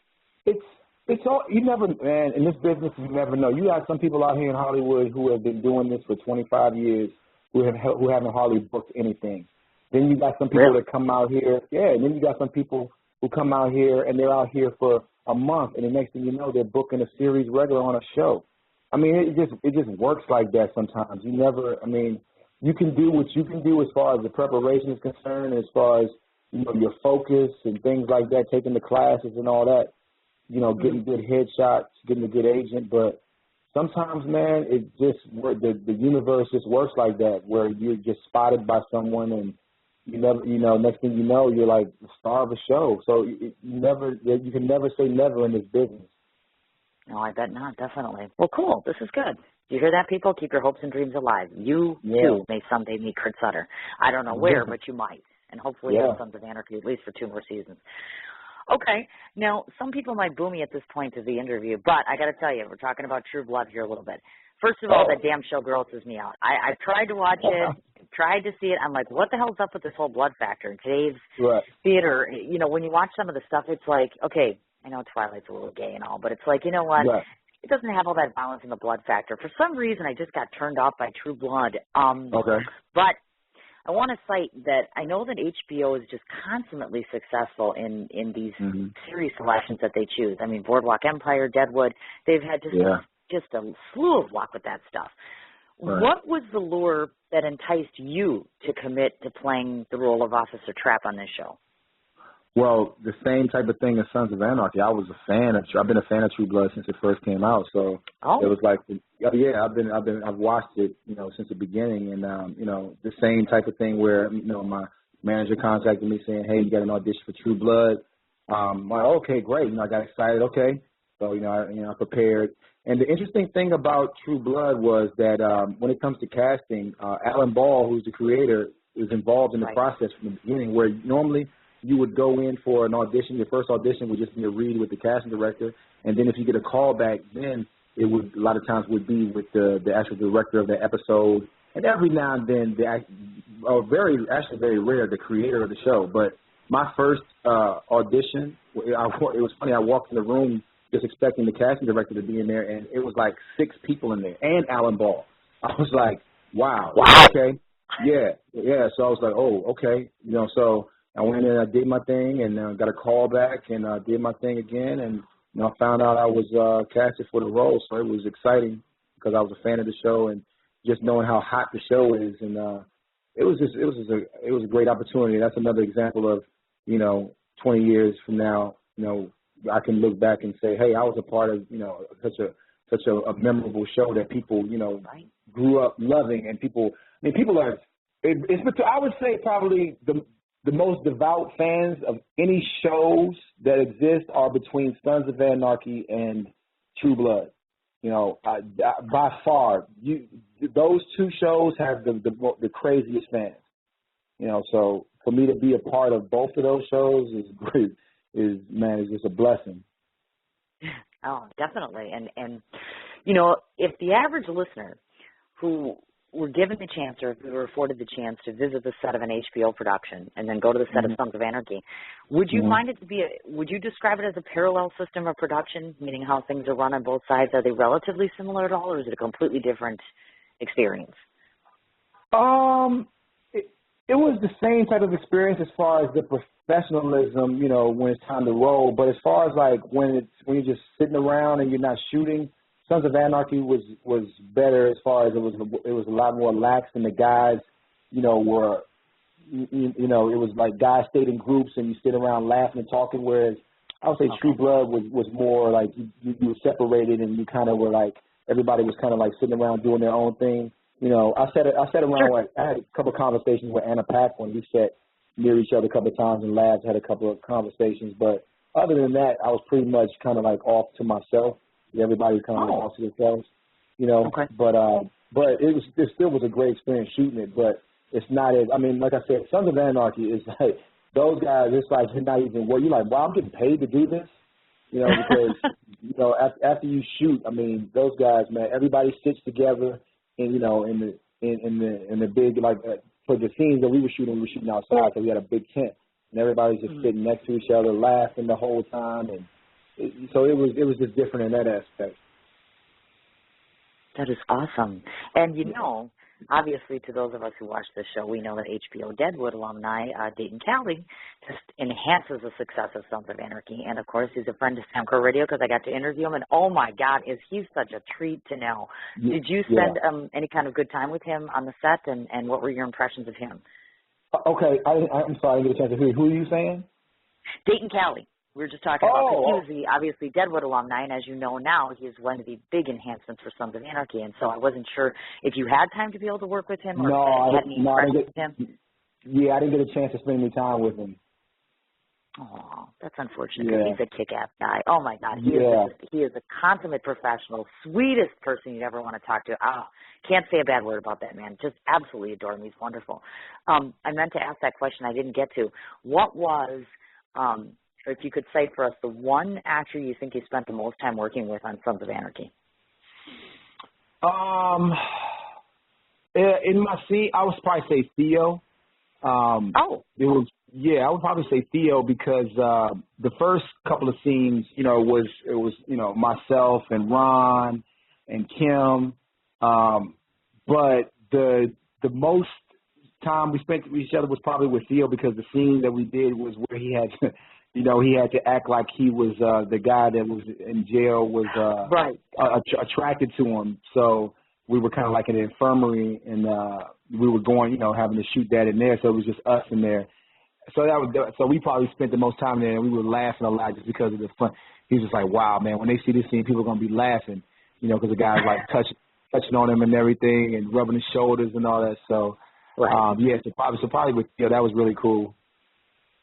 It's all, you never, man, in this business you never know. You got some people out here in Hollywood who have been doing this for 25 years who haven't hardly booked anything. Then you got some people that come out here, and then you got some people who come out here and they're out here for a month, and the next thing you know, they're booking a series regular on a show. I mean, it just works like that sometimes. You never, I mean, you can do what you can do as far as the preparation is concerned, as far as, you know, your focus and things like that, taking the classes and all that, you know, getting good headshots, getting a good agent. But sometimes, man, it just, the universe just works like that, where you're just spotted by someone and you never, you know, next thing you know, you're like the star of a show. So you can never say never in this business. No, I bet not, definitely. Well, cool. This is good. You hear that, people? Keep your hopes and dreams alive. You, too, may someday meet Kurt Sutter. I don't know where, but you might. And hopefully have Sons of Anarchy at least for 2 more seasons. Okay. Now, some people might boo me at this point of the interview, but I got to tell you, we're talking about True Blood here a little bit. First of all, that damn show grosses me out. I tried to watch it, tried to see it. I'm like, what the hell's up with this whole blood factor? In today's theater, you know, when you watch some of the stuff, it's like, okay, I know Twilight's a little gay and all, but it's like, you know what? It doesn't have all that violence in the blood factor. For some reason, I just got turned off by True Blood. But I want to cite that I know that HBO is just consummately successful in these series selections that they choose. I mean, Boardwalk Empire, Deadwood, they've had just a slew of luck with that stuff. What was the lure that enticed you to commit to playing the role of Officer Trapp on this show? Well, the same type of thing as Sons of Anarchy. I've been a fan of True Blood since it first came out. So it was like, I've watched it, you know, since the beginning, and you know, the same type of thing where, you know, my manager contacted me saying, hey, you got an audition for True Blood. I'm like, okay, great. You know, I got excited. Okay, so I prepared. And the interesting thing about True Blood was that when it comes to casting, Alan Ball, who's the creator, is involved in the process from the beginning, where normally you would go in for an audition. Your first audition would just be a read with the casting director, and then if you get a call back, then it would a lot of times would be with the actual director of the episode, and every now and then very rare, the creator of the show. But my first audition, it was funny. I walked in the room just expecting the casting director to be in there, and it was like 6 people in there, and Alan Ball. I was like, wow. Okay, yeah. So I was like, oh, okay, you know, so I went in and I did my thing, and got a call back, and did my thing again, and you know, I found out I was casted for the role. So it was exciting because I was a fan of the show, and just knowing how hot the show is, and it was a great opportunity. That's another example of, you know, 20 years from now, you know, I can look back and say, hey, I was a part of, you know, such a memorable show that people, you know, grew up loving, and people are. I would say probably the most devout fans of any shows that exist are between Sons of Anarchy and True Blood. You know, by far, those 2 shows have the craziest fans. You know, so for me to be a part of both of those shows is great. Is just a blessing. Oh, definitely. And you know, if the average listener who were given the chance, or if we were afforded the chance to visit the set of an HBO production and then go to the set of Sons of Anarchy, would you find it to be would you describe it as a parallel system of production, meaning how things are run on both sides? Are they relatively similar at all, or is it a completely different experience? It was the same type of experience as far as the professionalism, you know, when it's time to roll. But as far as like when you're just sitting around and you're not shooting, Sons of Anarchy was better as far as it was a lot more lax, and the guys, you know, were you know, it was like guys stayed in groups and you sit around laughing and talking. Whereas I would say True Blood was more like you were separated and you kind of were like everybody was kind of like sitting around doing their own thing. You know, I sat around. Like, I had a couple of conversations with Anna Paquin. We sat near each other a couple of times in labs, had a couple of conversations. But other than that, I was pretty much kind of like off to myself. Everybody was kind of off to themselves, you know. Okay. But it still was a great experience shooting it. But it's not as, I mean, like I said, Sons of Anarchy is like those guys. It's like you're not even. Well, you're like, wow, I'm getting paid to do this, you know, because you know after you shoot, I mean, those guys, man, everybody sits together, and you know, in the big like for the scenes that we were shooting outside, so we had a big tent, and everybody's just sitting next to each other, laughing the whole time, and. So it was just different in that aspect. That is awesome. And, you know, obviously to those of us who watch this show, we know that HBO Deadwood alumni, Dayton Callie, just enhances the success of Sons of Anarchy. And, of course, he's a friend of Sam Crow Radio because I got to interview him. And, oh, my God, he's such a treat to know. Did you spend any kind of good time with him on the set, and what were your impressions of him? Okay. I'm sorry. I didn't get a chance to hear. Who are you saying? Dayton Callie. We were just talking about, because he was obviously Deadwood alumni, and as you know now, he is one of the big enhancements for Sons of Anarchy, and so I wasn't sure if you had time to be able to work with him or if you had any impressions with him. Yeah, I didn't get a chance to spend any time with him. Oh, that's unfortunate because he's a kick-ass guy. Oh, my God. He is a consummate professional, sweetest person you'd ever want to talk to. Oh, can't say a bad word about that man. Just absolutely adore him. He's wonderful. I meant to ask that question I didn't get to. What was if you could say for us, the one actor you think you spent the most time working with on Sons of Anarchy? In my scene, I would probably say Theo. It was, I would probably say Theo because the first couple of scenes, you know, it was you know, myself and Ron and Kim, but the most time we spent with each other was probably with Theo because the scene that we did was where he had to, you know, he had to act like he was the guy that was in jail was attracted to him. So we were kind of like in an infirmary, and we were going, you know, having to shoot that in there. So it was just us in there. So we probably spent the most time there, and we were laughing a lot just because of the fun. He was just like, wow, man, when they see this scene, people are going to be laughing, you know, because the guy's like touching on him and everything and rubbing his shoulders and all that. So, so probably with, that was really cool.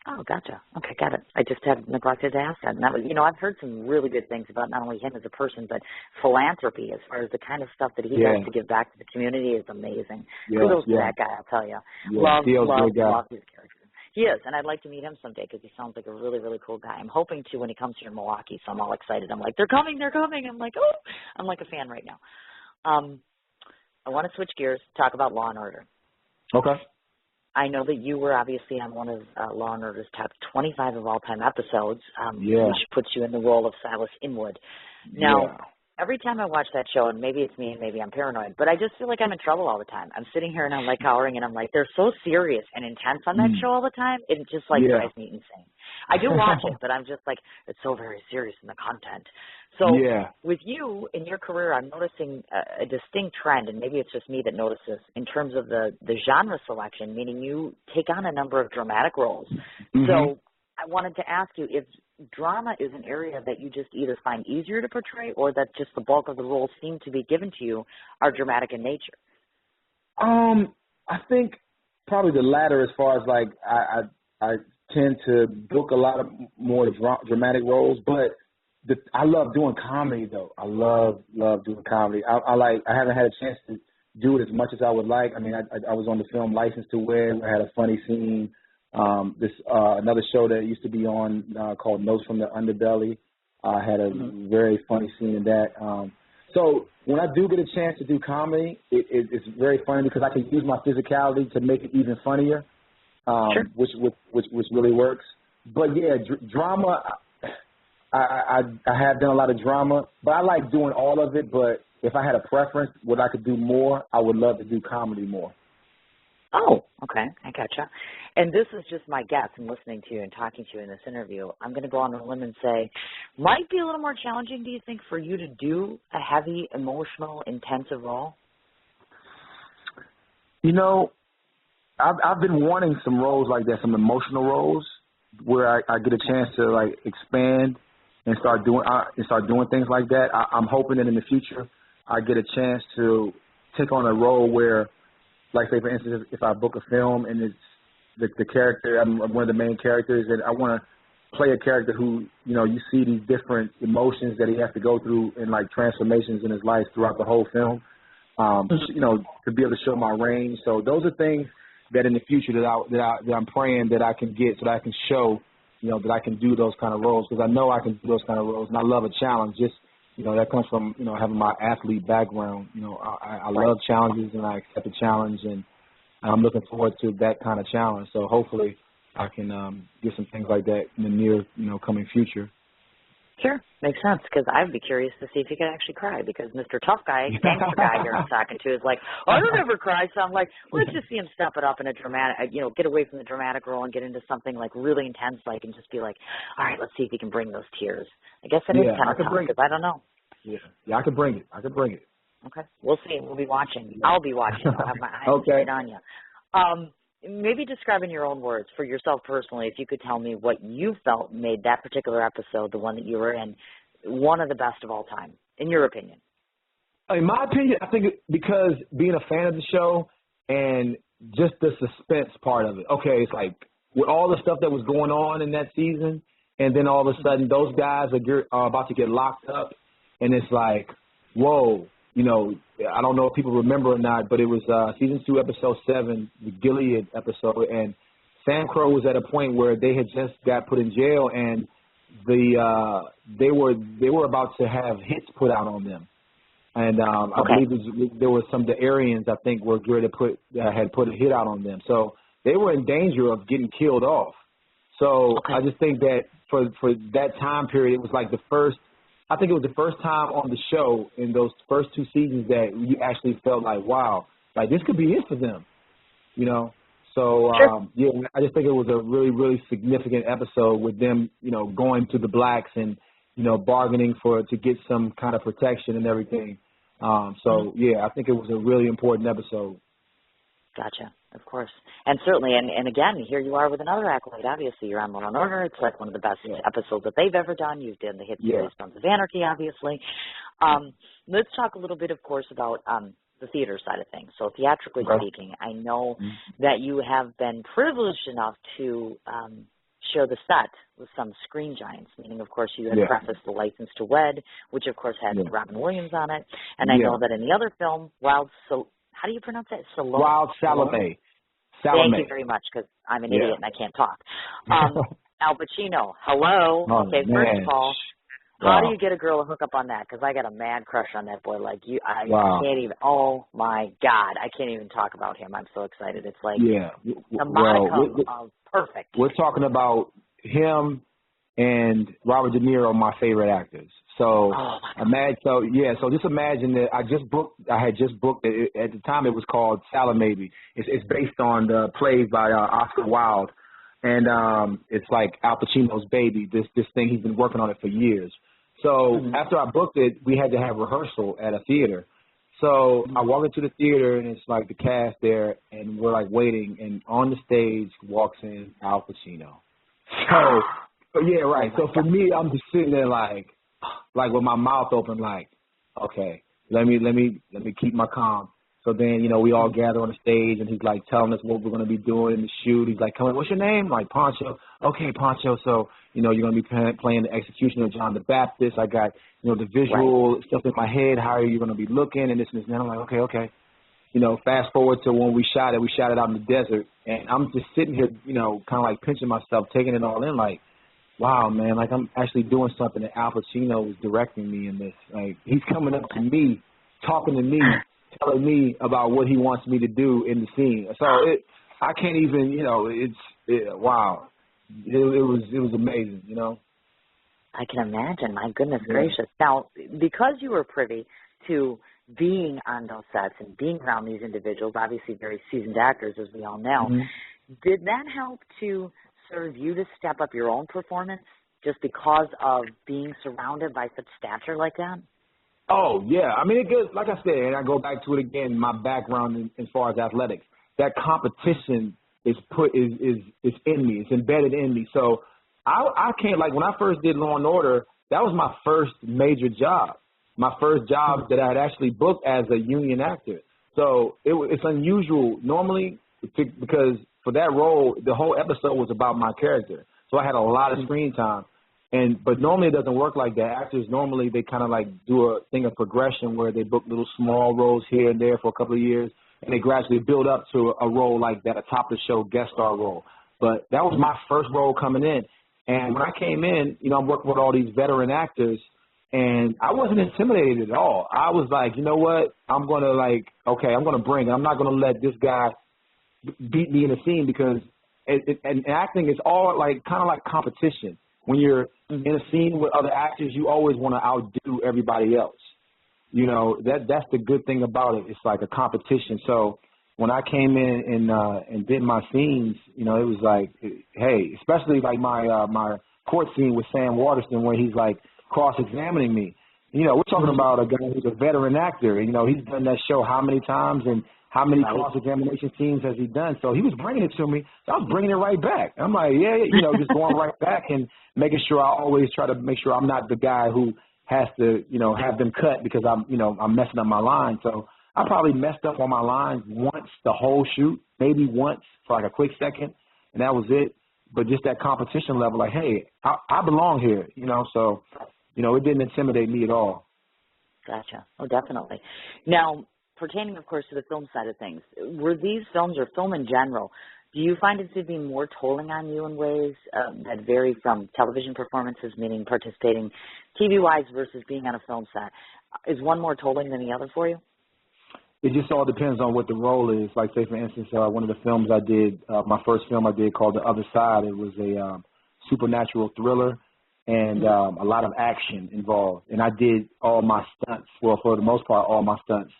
Oh, gotcha. Okay, got it. I just had neglected to ask that. And that was, you know, I've heard some really good things about not only him as a person, but philanthropy as far as the kind of stuff that he does to give back to the community is amazing. Kudos to that guy, I'll tell you. Love his character. He is, and I'd like to meet him someday because he sounds like a really, really cool guy. I'm hoping to when he comes here in Milwaukee, so I'm all excited. I'm like, they're coming. I'm like, oh, I'm like a fan right now. I want to switch gears, talk about Law & Order. Okay. I know that you were obviously on one of Law & Order's top 25 of all-time episodes, which puts you in the role of Silas Inwood. Now, every time I watch that show, and maybe it's me and maybe I'm paranoid, but I just feel like I'm in trouble all the time. I'm sitting here and I'm like cowering and I'm like, they're so serious and intense on that show all the time. It just like drives me insane. I do watch it, but I'm just like, it's so very serious in the content. So with you in your career, I'm noticing a distinct trend, and maybe it's just me that notices in terms of the genre selection, meaning you take on a number of dramatic roles. So I wanted to ask you if drama is an area that you just either find easier to portray or that just the bulk of the roles seem to be given to you are dramatic in nature. I think probably the latter as far as like I tend to book a lot of more dramatic roles, but I love doing comedy though. I love doing comedy. I haven't had a chance to do it as much as I would like. I mean, I was on the film License to Wed. I had a funny scene. Another show that used to be on called Notes from the Underbelly. I had a very funny scene in that. So when I do get a chance to do comedy, it's very funny because I can use my physicality to make it even funnier, Sure. which really works. But yeah, drama. I have done a lot of drama, but I like doing all of it. But if I had a preference, what I could do more, I would love to do comedy more. Oh, okay. I gotcha. And this is just my guess in listening to you and talking to you in this interview. I'm going to go on a limb and say, might be a little more challenging, do you think, for you to do a heavy, emotional, intensive role? You know, I've been wanting some roles like that, some emotional roles where I get a chance to like expand and start doing things like that. I'm hoping that in the future I get a chance to take on a role where, like, say, for instance, if I book a film and it's the character, I'm one of the main characters, and I want to play a character who, you know, you see these different emotions that he has to go through and, like, transformations in his life throughout the whole film, you know, to be able to show my range. So those are things that in the future that I'm praying that I can get so that I can show, you know, that I can do those kind of roles, because I know I can do those kind of roles, and I love a challenge. Just, you know, that comes from, you know, having my athlete background. You know, I love challenges, and I accept a challenge, and I'm looking forward to that kind of challenge. So hopefully I can get some things like that in the near, you know, coming future. Sure. Makes sense, because I'd be curious to see if you could actually cry, because Mr. Tough Guy, gangster guy you're talking to is like, I don't ever cry. So I'm like, let's just see him step it up in a dramatic, you know, get away from the dramatic role and get into something like really intense, like, and just be like, all right, let's see if he can bring those tears. I guess that is kind of tough, because I don't know. Yeah, I can bring it. Okay. We'll see. We'll be watching. I'll be watching. I'll have my eyes straight on you. Maybe describe in your own words for yourself personally, if you could tell me what you felt made that particular episode, the one that you were in, one of the best of all time, in your opinion. In my opinion, I think because being a fan of the show and just the suspense part of it. Okay, it's like with all the stuff that was going on in that season, and then all of a sudden those guys are about to get locked up, and it's like, whoa. You know, I don't know if people remember or not, but it was season 2, episode 7, the Gilead episode, and Sam Crow was at a point where they had just got put in jail, and they were about to have hits put out on them, and I believe there was some of the Aryans, I think, were going to had put a hit out on them, so they were in danger of getting killed off. So I just think that for that time period, it was like I think it was the first time on the show in those first 2 seasons that you actually felt like, wow, like this could be it for them, you know? So, yeah, I just think it was a really, really significant episode with them, you know, going to the blacks and, you know, bargaining to get some kind of protection and everything. So, yeah, I think it was a really important episode. Gotcha. Of course. And certainly, and again, here you are with another accolade. Obviously, you're on Law & Order. It's like one of the best episodes that they've ever done. You've done the hit series Sons of Anarchy, obviously. Let's talk a little bit, of course, about the theater side of things. So theatrically speaking, I know that you have been privileged enough to share the set with some screen giants, meaning, of course, you had prefaced The License to Wed, which, of course, had Robin Williams on it. And I know that in the other film, how do you pronounce that? Wild Salome. Thank you very much, because I'm an idiot and I can't talk. Al Pacino, hello. Man. First of all, how do you get a girl to hook up on that? Because I got a mad crush on that boy. Like I can't even. Oh my God, I can't even talk about him. I'm so excited. It's like the modicum of perfect. We're talking about him and Robert De Niro, my favorite actors. So so just imagine that I had just booked it. At the time it was called Salome. It's based on the play by Oscar Wilde, and it's like Al Pacino's baby. This thing, he's been working on it for years. So after I booked it, we had to have rehearsal at a theater. So I walk into the theater and it's like the cast there, and we're like waiting, and on the stage walks in Al Pacino. So So for me, I'm just sitting there like with my mouth open, like, okay, let me keep my calm. So then, you know, we all gather on the stage, and he's like telling us what we're going to be doing in the shoot. He's like, come on, what's your name? I'm like, Poncho. Okay, Poncho. So, you know, you're going to be playing the execution of John the Baptist. I got, you know, the visual stuff in my head. How are you going to be looking? And this and this. And I'm like, okay. You know, fast forward to when we shot it out in the desert. And I'm just sitting here, you know, kind of like pinching myself, taking it all in, like, wow, man, like I'm actually doing something that Al Pacino was directing me in this. Like he's coming up to me, talking to me, telling me about what he wants me to do in the scene. So I can't even, wow. It was amazing, I can imagine. My goodness gracious. Now, because you were privy to being on those sets and being around these individuals, obviously very seasoned actors, as we all know, did that help to serve you to step up your own performance just because of being surrounded by such stature like that? Oh, yeah. I mean, it goes, like I said, and I go back to it again, my background as far as athletics, that competition is in me. It's embedded in me. So I can't, like when I first did Law & Order, that was my first major job, my first job that I had actually booked as a union actor. So it's unusual normally because for that role, the whole episode was about my character. So I had a lot of screen time. But normally it doesn't work like that. Actors normally they kind of like do a thing of progression where they book little small roles here and there for a couple of years, and they gradually build up to a role like that, a top of the show guest star role. But that was my first role coming in. And when I came in, I'm working with all these veteran actors, and I wasn't intimidated at all. I was like, you know what? I'm going to bring it. I'm not going to let this guy beat me in a scene because and acting is all like kind of like competition. When you're in a scene with other actors, you always want to outdo everybody else. That's the good thing about it. It's like a competition. So when I came in and did my scenes, it was like, hey, especially like my court scene with Sam Waterston where he's like cross-examining me. We're talking about a guy who's a veteran actor. He's done that show how many times and how many cross-examination scenes has he done? So he was bringing it to me. So I was bringing it right back. I'm like, just going right back and making sure I always try to make sure I'm not the guy who has to, have them cut because I'm messing up my line. So I probably messed up on my lines once the whole shoot, maybe once for like a quick second, and that was it. But just that competition level, like, hey, I belong here, so, it didn't intimidate me at all. Gotcha. Oh, definitely. Now, pertaining, of course, to the film side of things, were these films or film in general, do you find it to be more tolling on you in ways that vary from television performances, meaning participating TV-wise versus being on a film set? Is one more tolling than the other for you? It just all depends on what the role is. Like, say, for instance, one of the films I did, my first film I did called The Other Side, it was a supernatural thriller and a lot of action involved. And I did all my stunts, well, for the most part, all my stunts.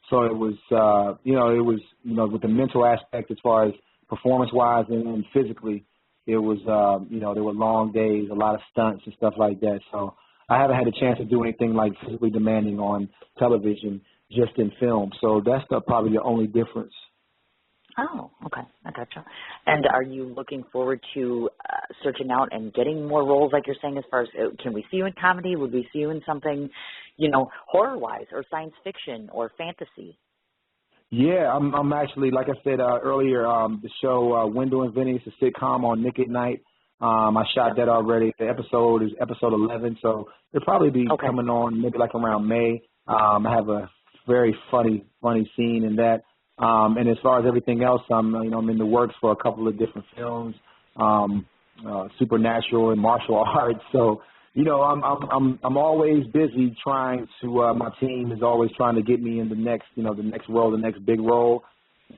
So it was, with the mental aspect as far as performance-wise and physically, it was, there were long days, a lot of stunts and stuff like that. So I haven't had a chance to do anything like physically demanding on television, just in film. So that's probably the only difference. Oh, okay. I gotcha. And are you looking forward to searching out and getting more roles, like you're saying, as far as can we see you in comedy? Would we see you in something, horror-wise or science fiction or fantasy? Yeah, I'm actually, like I said earlier, the show Window and Vinny, it's a sitcom on Nick at Night. I shot that already. The episode is episode 11, so it'll probably be coming on maybe like around May. I have a very funny scene in that. And as far as everything else, I'm in the works for a couple of different films, supernatural and martial arts. So, I'm always busy trying to. My team is always trying to get me in the next role, the next big role,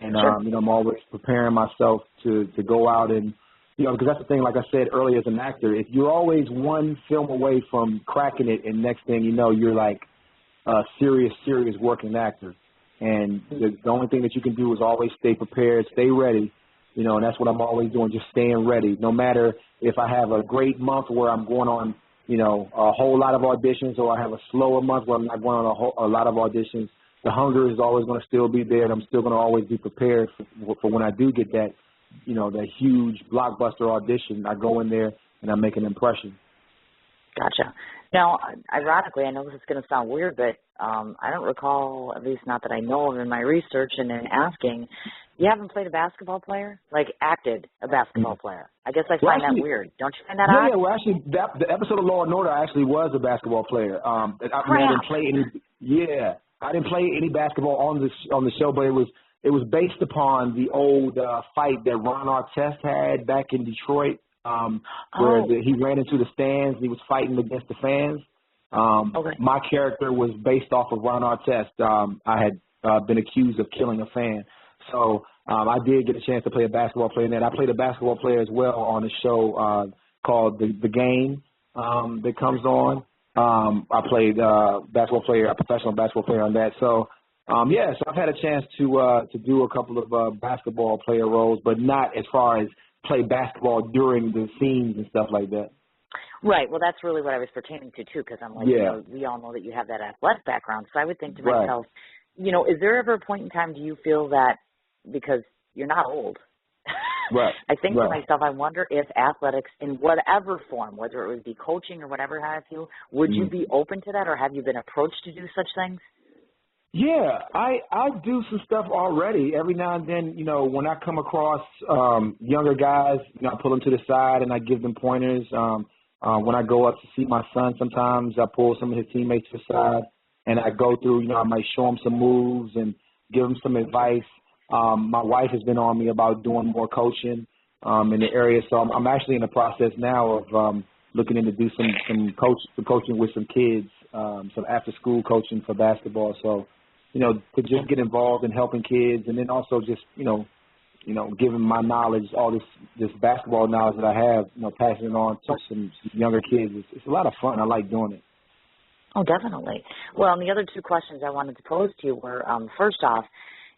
and I'm always preparing myself to go out and, because that's the thing. Like I said earlier, as an actor, if you're always one film away from cracking it, and next thing you know, you're like a serious working actor. And the only thing that you can do is always stay prepared, stay ready, and that's what I'm always doing, just staying ready. No matter if I have a great month where I'm going on, a whole lot of auditions, or I have a slower month where I'm not going on a lot of auditions, the hunger is always going to still be there, and I'm still going to always be prepared for when I do get that, that huge blockbuster audition. I go in there and I make an impression. Gotcha. Now, ironically, I know this is going to sound weird, but I don't recall, at least not that I know of in my research and in asking, you haven't played a basketball player? Like, acted a basketball player. I guess I find that weird. Don't you find that odd? Yeah, well, actually, the episode of Law & Order actually was a basketball player. I didn't play any basketball on the show, but it was based upon the old fight that Ron Artest had back in Detroit. where he ran into the stands. He was fighting against the fans. My character was based off of Ron Artest. I had been accused of killing a fan. So I did get a chance to play a basketball player in that. I played a basketball player as well on a show called The Game that comes on. I played a professional basketball player on that. So, so I've had a chance to do a couple of basketball player roles, but not as far as play basketball during the scenes and stuff like that. Right. Well, that's really what I was pertaining to, too, because I'm like, we all know that you have that athletic background. So I would think to myself, is there ever a point in time do you feel that, because you're not old, I think to myself, I wonder if athletics in whatever form, whether it would be coaching or whatever have you, would you be open to that, or have you been approached to do such things? Yeah, I do some stuff already. Every now and then, when I come across younger guys, I pull them to the side and I give them pointers. When I go up to see my son, sometimes I pull some of his teammates to the side and I go through, I might show him some moves and give him some advice. My wife has been on me about doing more coaching in the area, so I'm actually in the process now of looking into do some coaching with some kids, some after-school coaching for basketball. So, to just get involved in helping kids, and then also just giving my knowledge, all this basketball knowledge that I have, passing it on to some younger kids. It's a lot of fun. I like doing it. Oh, definitely. Well, and the other two questions I wanted to pose to you were, first off,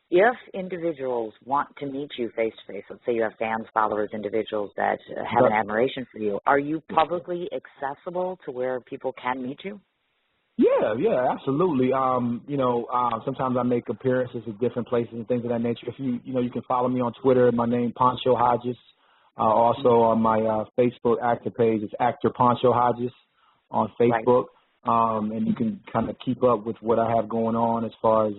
if individuals want to meet you face-to-face, let's say you have fans, followers, individuals that have an admiration for you, are you publicly accessible to where people can meet you? Yeah, absolutely. Sometimes I make appearances at different places and things of that nature. If you can follow me on Twitter. My name, Poncho Hodges. Also on my Facebook actor page, it's actor Poncho Hodges on Facebook. Right. And you can kind of keep up with what I have going on as far as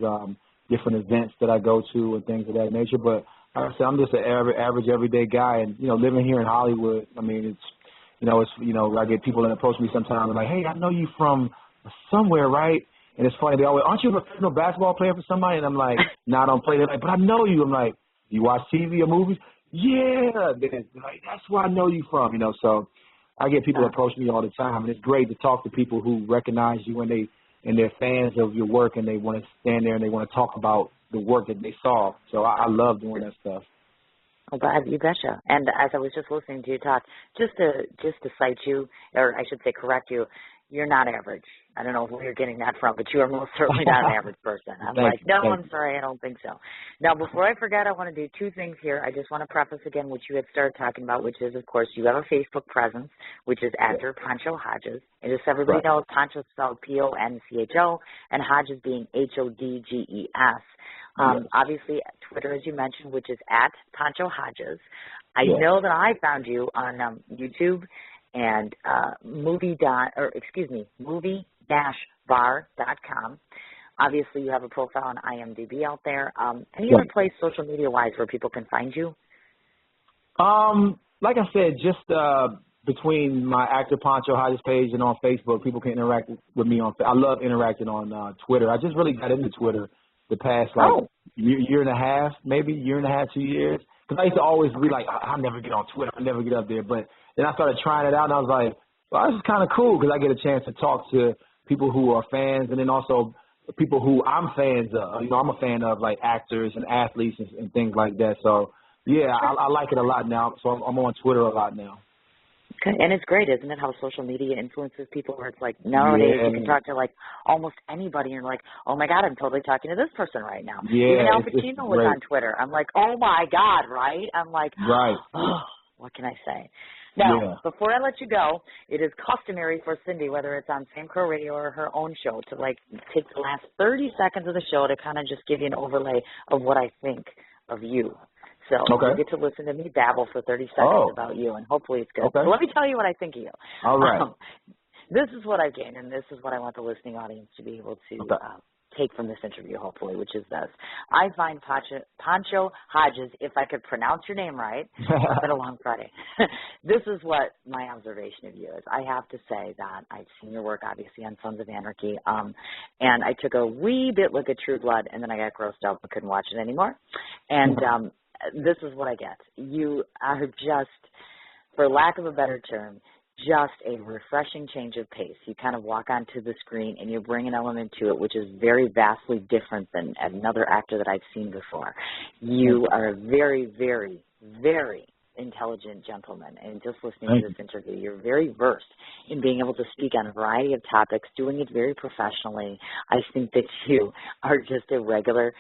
different events that I go to and things of that nature. But like I said, I'm just an average everyday guy, and living here in Hollywood. I mean, I get people that approach me sometimes and like, hey, I know you from somewhere, right? And it's funny, they always, aren't you a professional basketball player for somebody? And I'm like, I don't play. They're like, but I know you. I'm like, you watch TV or movies? Yeah. They're like, that's where I know you from, So I get people approach me all the time, and it's great to talk to people who recognize you and they're fans of your work, and they want to stand there and they want to talk about the work that they saw. So I love doing that stuff. Oh, God, you betcha. And as I was just listening to you talk, just to cite you, or I should say correct you, you're not average. I don't know where you're getting that from, but you are most certainly not an average person. I'm sorry, I don't think so. Now, before I forget, I want to do two things here. I just want to preface again what you had started talking about, which is, of course, you have a Facebook presence, which is actor Poncho Hodges. And just so everybody knows, Poncho spelled Poncho, and Hodges being Hodges. Obviously, Twitter, as you mentioned, which is at Poncho Hodges. I know that I found you on YouTube and movie-bar.com. Obviously, you have a profile on IMDb out there. Any other place social media-wise where people can find you? Like I said, just between my actor Poncho Hodges page and on Facebook, people can interact with me on. I love interacting on Twitter. I just really got into Twitter the past year and a half, maybe 2 years. Because I used to always be like, I'll never get on Twitter. I'll never get up there. But then I started trying it out, and I was like, well, this is kind of cool because I get a chance to talk to people who are fans, and then also people who I'm fans of. I'm a fan of, like, actors and athletes and things like that. So, yeah, I like it a lot now. So I'm on Twitter a lot now. Okay, and it's great, isn't it, how social media influences people where it's like nowadays you can talk to, like, almost anybody and you're like, oh, my God, I'm totally talking to this person right now. Yeah, even Al Pacino was on Twitter. I'm like, oh, my God, right? I'm like, oh, what can I say? Now, before I let you go, it is customary for Cindy, whether it's on Sam Crow Radio or her own show, to, like, take the last 30 seconds of the show to kind of just give you an overlay of what I think of you. So you get to listen to me babble for 30 seconds about you, and hopefully it's good. Okay. So let me tell you what I think of you. All right. This is what I've gained, and this is what I want the listening audience to be able to take from this interview, hopefully, which is this. I find Poncho Hodges, if I could pronounce your name right, it's been a long Friday. This is what my observation of you is. I have to say that I've seen your work, obviously, on Sons of Anarchy, and I took a wee bit look at True Blood, and then I got grossed out and couldn't watch it anymore. And this is what I get. You are just for lack of a better term, just a refreshing change of pace. You kind of walk onto the screen and you bring an element to it which is very vastly different than another actor that I've seen before. You are a very, very, very intelligent gentleman, and just listening to this interview, you're very versed in being able to speak on a variety of topics, doing it very professionally. I think that you are just a regular,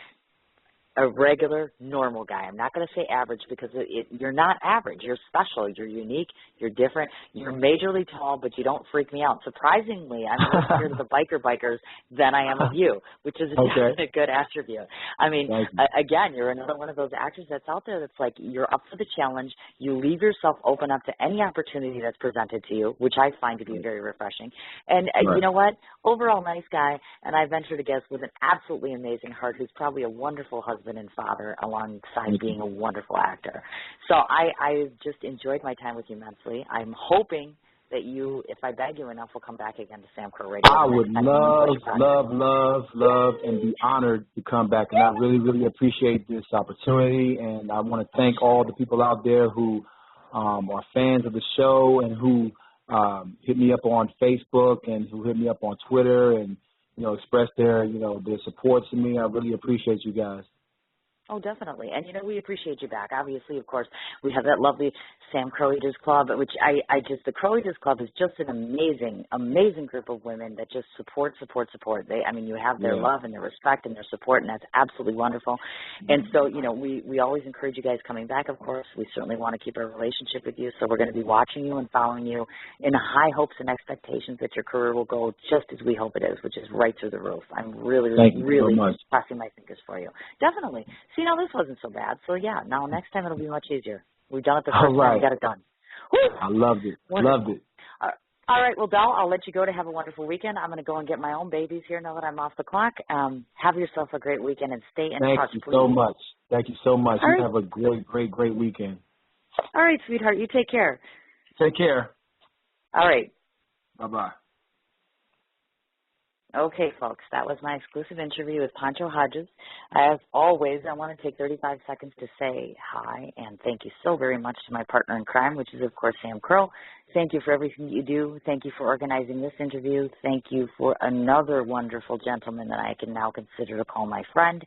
normal guy. I'm not going to say average because you're not average. You're special. You're unique. You're different. You're majorly tall, but you don't freak me out. Surprisingly, I'm more scared of the bikers than I am of you, which is a good attribute. I mean, again, you're another one of those actors that's out there that's like you're up for the challenge. You leave yourself open up to any opportunity that's presented to you, which I find to be very refreshing. And you know what? Overall, nice guy, and I venture to guess with an absolutely amazing heart who's probably a wonderful husband and father alongside being a wonderful actor. So I just enjoyed my time with you immensely. I'm hoping that you, if I beg you enough, will come back again to Sam Crow Radio. I would love, and be honored to come back. And I really, really appreciate this opportunity. And I want to thank all the people out there who are fans of the show and who hit me up on Facebook and who hit me up on Twitter and, express their support to me. I really appreciate you guys. Oh, definitely. And, we appreciate you back. Obviously, of course, we have that lovely Sam Crow Eaters Club, which the Crow Eaters Club is just an amazing group of women that just support. You have their love and their respect and their support, and that's absolutely wonderful. And so, we always encourage you guys coming back, of course. We certainly want to keep our relationship with you, so we're going to be watching you and following you in high hopes and expectations that your career will go just as we hope it is, which is right through the roof. I'm really crossing my fingers for you. Definitely. See, now this wasn't so bad. So, now next time it'll be much easier. We've done it the first time. We got it done. Woo! I loved it. Wonderful. Loved it. All right. Well, Del, I'll let you go to have a wonderful weekend. I'm going to go and get my own babies here now that I'm off the clock. Have yourself a great weekend and stay in touch. Thank you so much. Thank you so much. All you right. have a great weekend. All right, sweetheart. You take care. Take care. All right. Bye-bye. Okay, folks, that was my exclusive interview with Poncho Hodges. As always, I want to take 35 seconds to say hi and thank you so very much to my partner in crime, which is, of course, Sam Crow. Thank you for everything you do. Thank you for organizing this interview. Thank you for another wonderful gentleman that I can now consider to call my friend.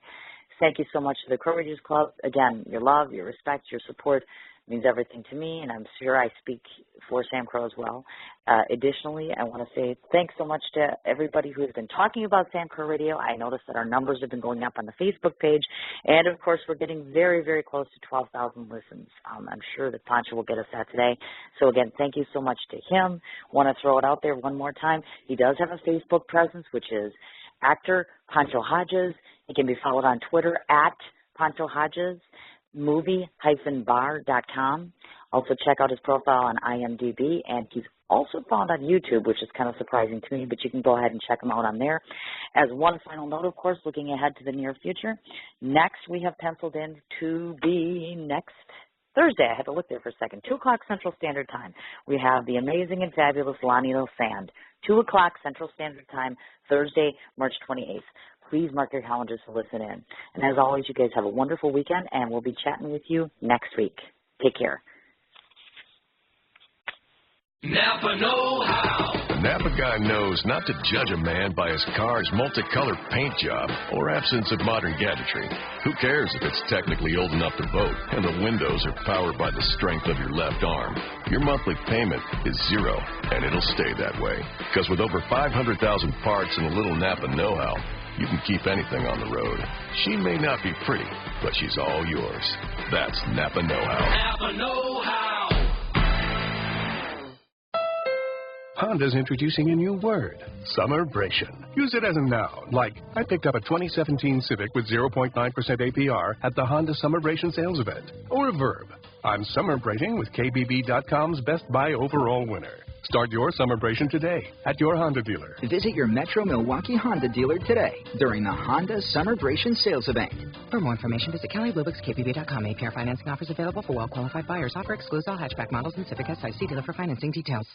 Thank you so much to the Crow Eaters Club. Again, your love, your respect, your support means everything to me, and I'm sure I speak for Sam Crow as well. Additionally, I want to say thanks so much to everybody who has been talking about Sam Crow Radio. I noticed that our numbers have been going up on the Facebook page, and, of course, we're getting very, very close to 12,000 listens. I'm sure that Poncho will get us that today. So, again, thank you so much to him. Want to throw it out there one more time. He does have a Facebook presence, which is actor Poncho Hodges. He can be followed on Twitter at Poncho Hodges. movie-bar.com. Also check out his profile on IMDb, and he's also found on YouTube, which is kind of surprising to me, but you can go ahead and check him out on there. As one final note, of course, looking ahead to the near future, next we have penciled in to be next Thursday. I had to look there for a second. 2 o'clock Central Standard Time. We have the amazing and fabulous Lanito Sand. 2 o'clock Central Standard Time, Thursday, March 28th. Please mark your calendars to listen in. And as always, you guys have a wonderful weekend, and we'll be chatting with you next week. Take care. Napa know-how. The Napa guy knows not to judge a man by his car's multicolored paint job or absence of modern gadgetry. Who cares if it's technically old enough to vote and the windows are powered by the strength of your left arm? Your monthly payment is zero, and it'll stay that way. Because with over 500,000 parts and a little Napa know-how, you can keep anything on the road. She may not be pretty, but she's all yours. That's Napa know-how. Napa know-how. Honda's introducing a new word, summerbration. Use it as a noun, like, I picked up a 2017 Civic with 0.9% APR at the Honda Summerbration sales event. Or a verb, I'm summerbrating with KBB.com's Best Buy overall winner. Start your summerbration today at your Honda dealer. Visit your Metro Milwaukee Honda dealer today during the Honda Summerbration sales event. For more information, visit KellyBluebooks.KBB.com. APR financing offers available for well-qualified buyers. Offer excludes all hatchback models and Civic SI. See dealer for financing details.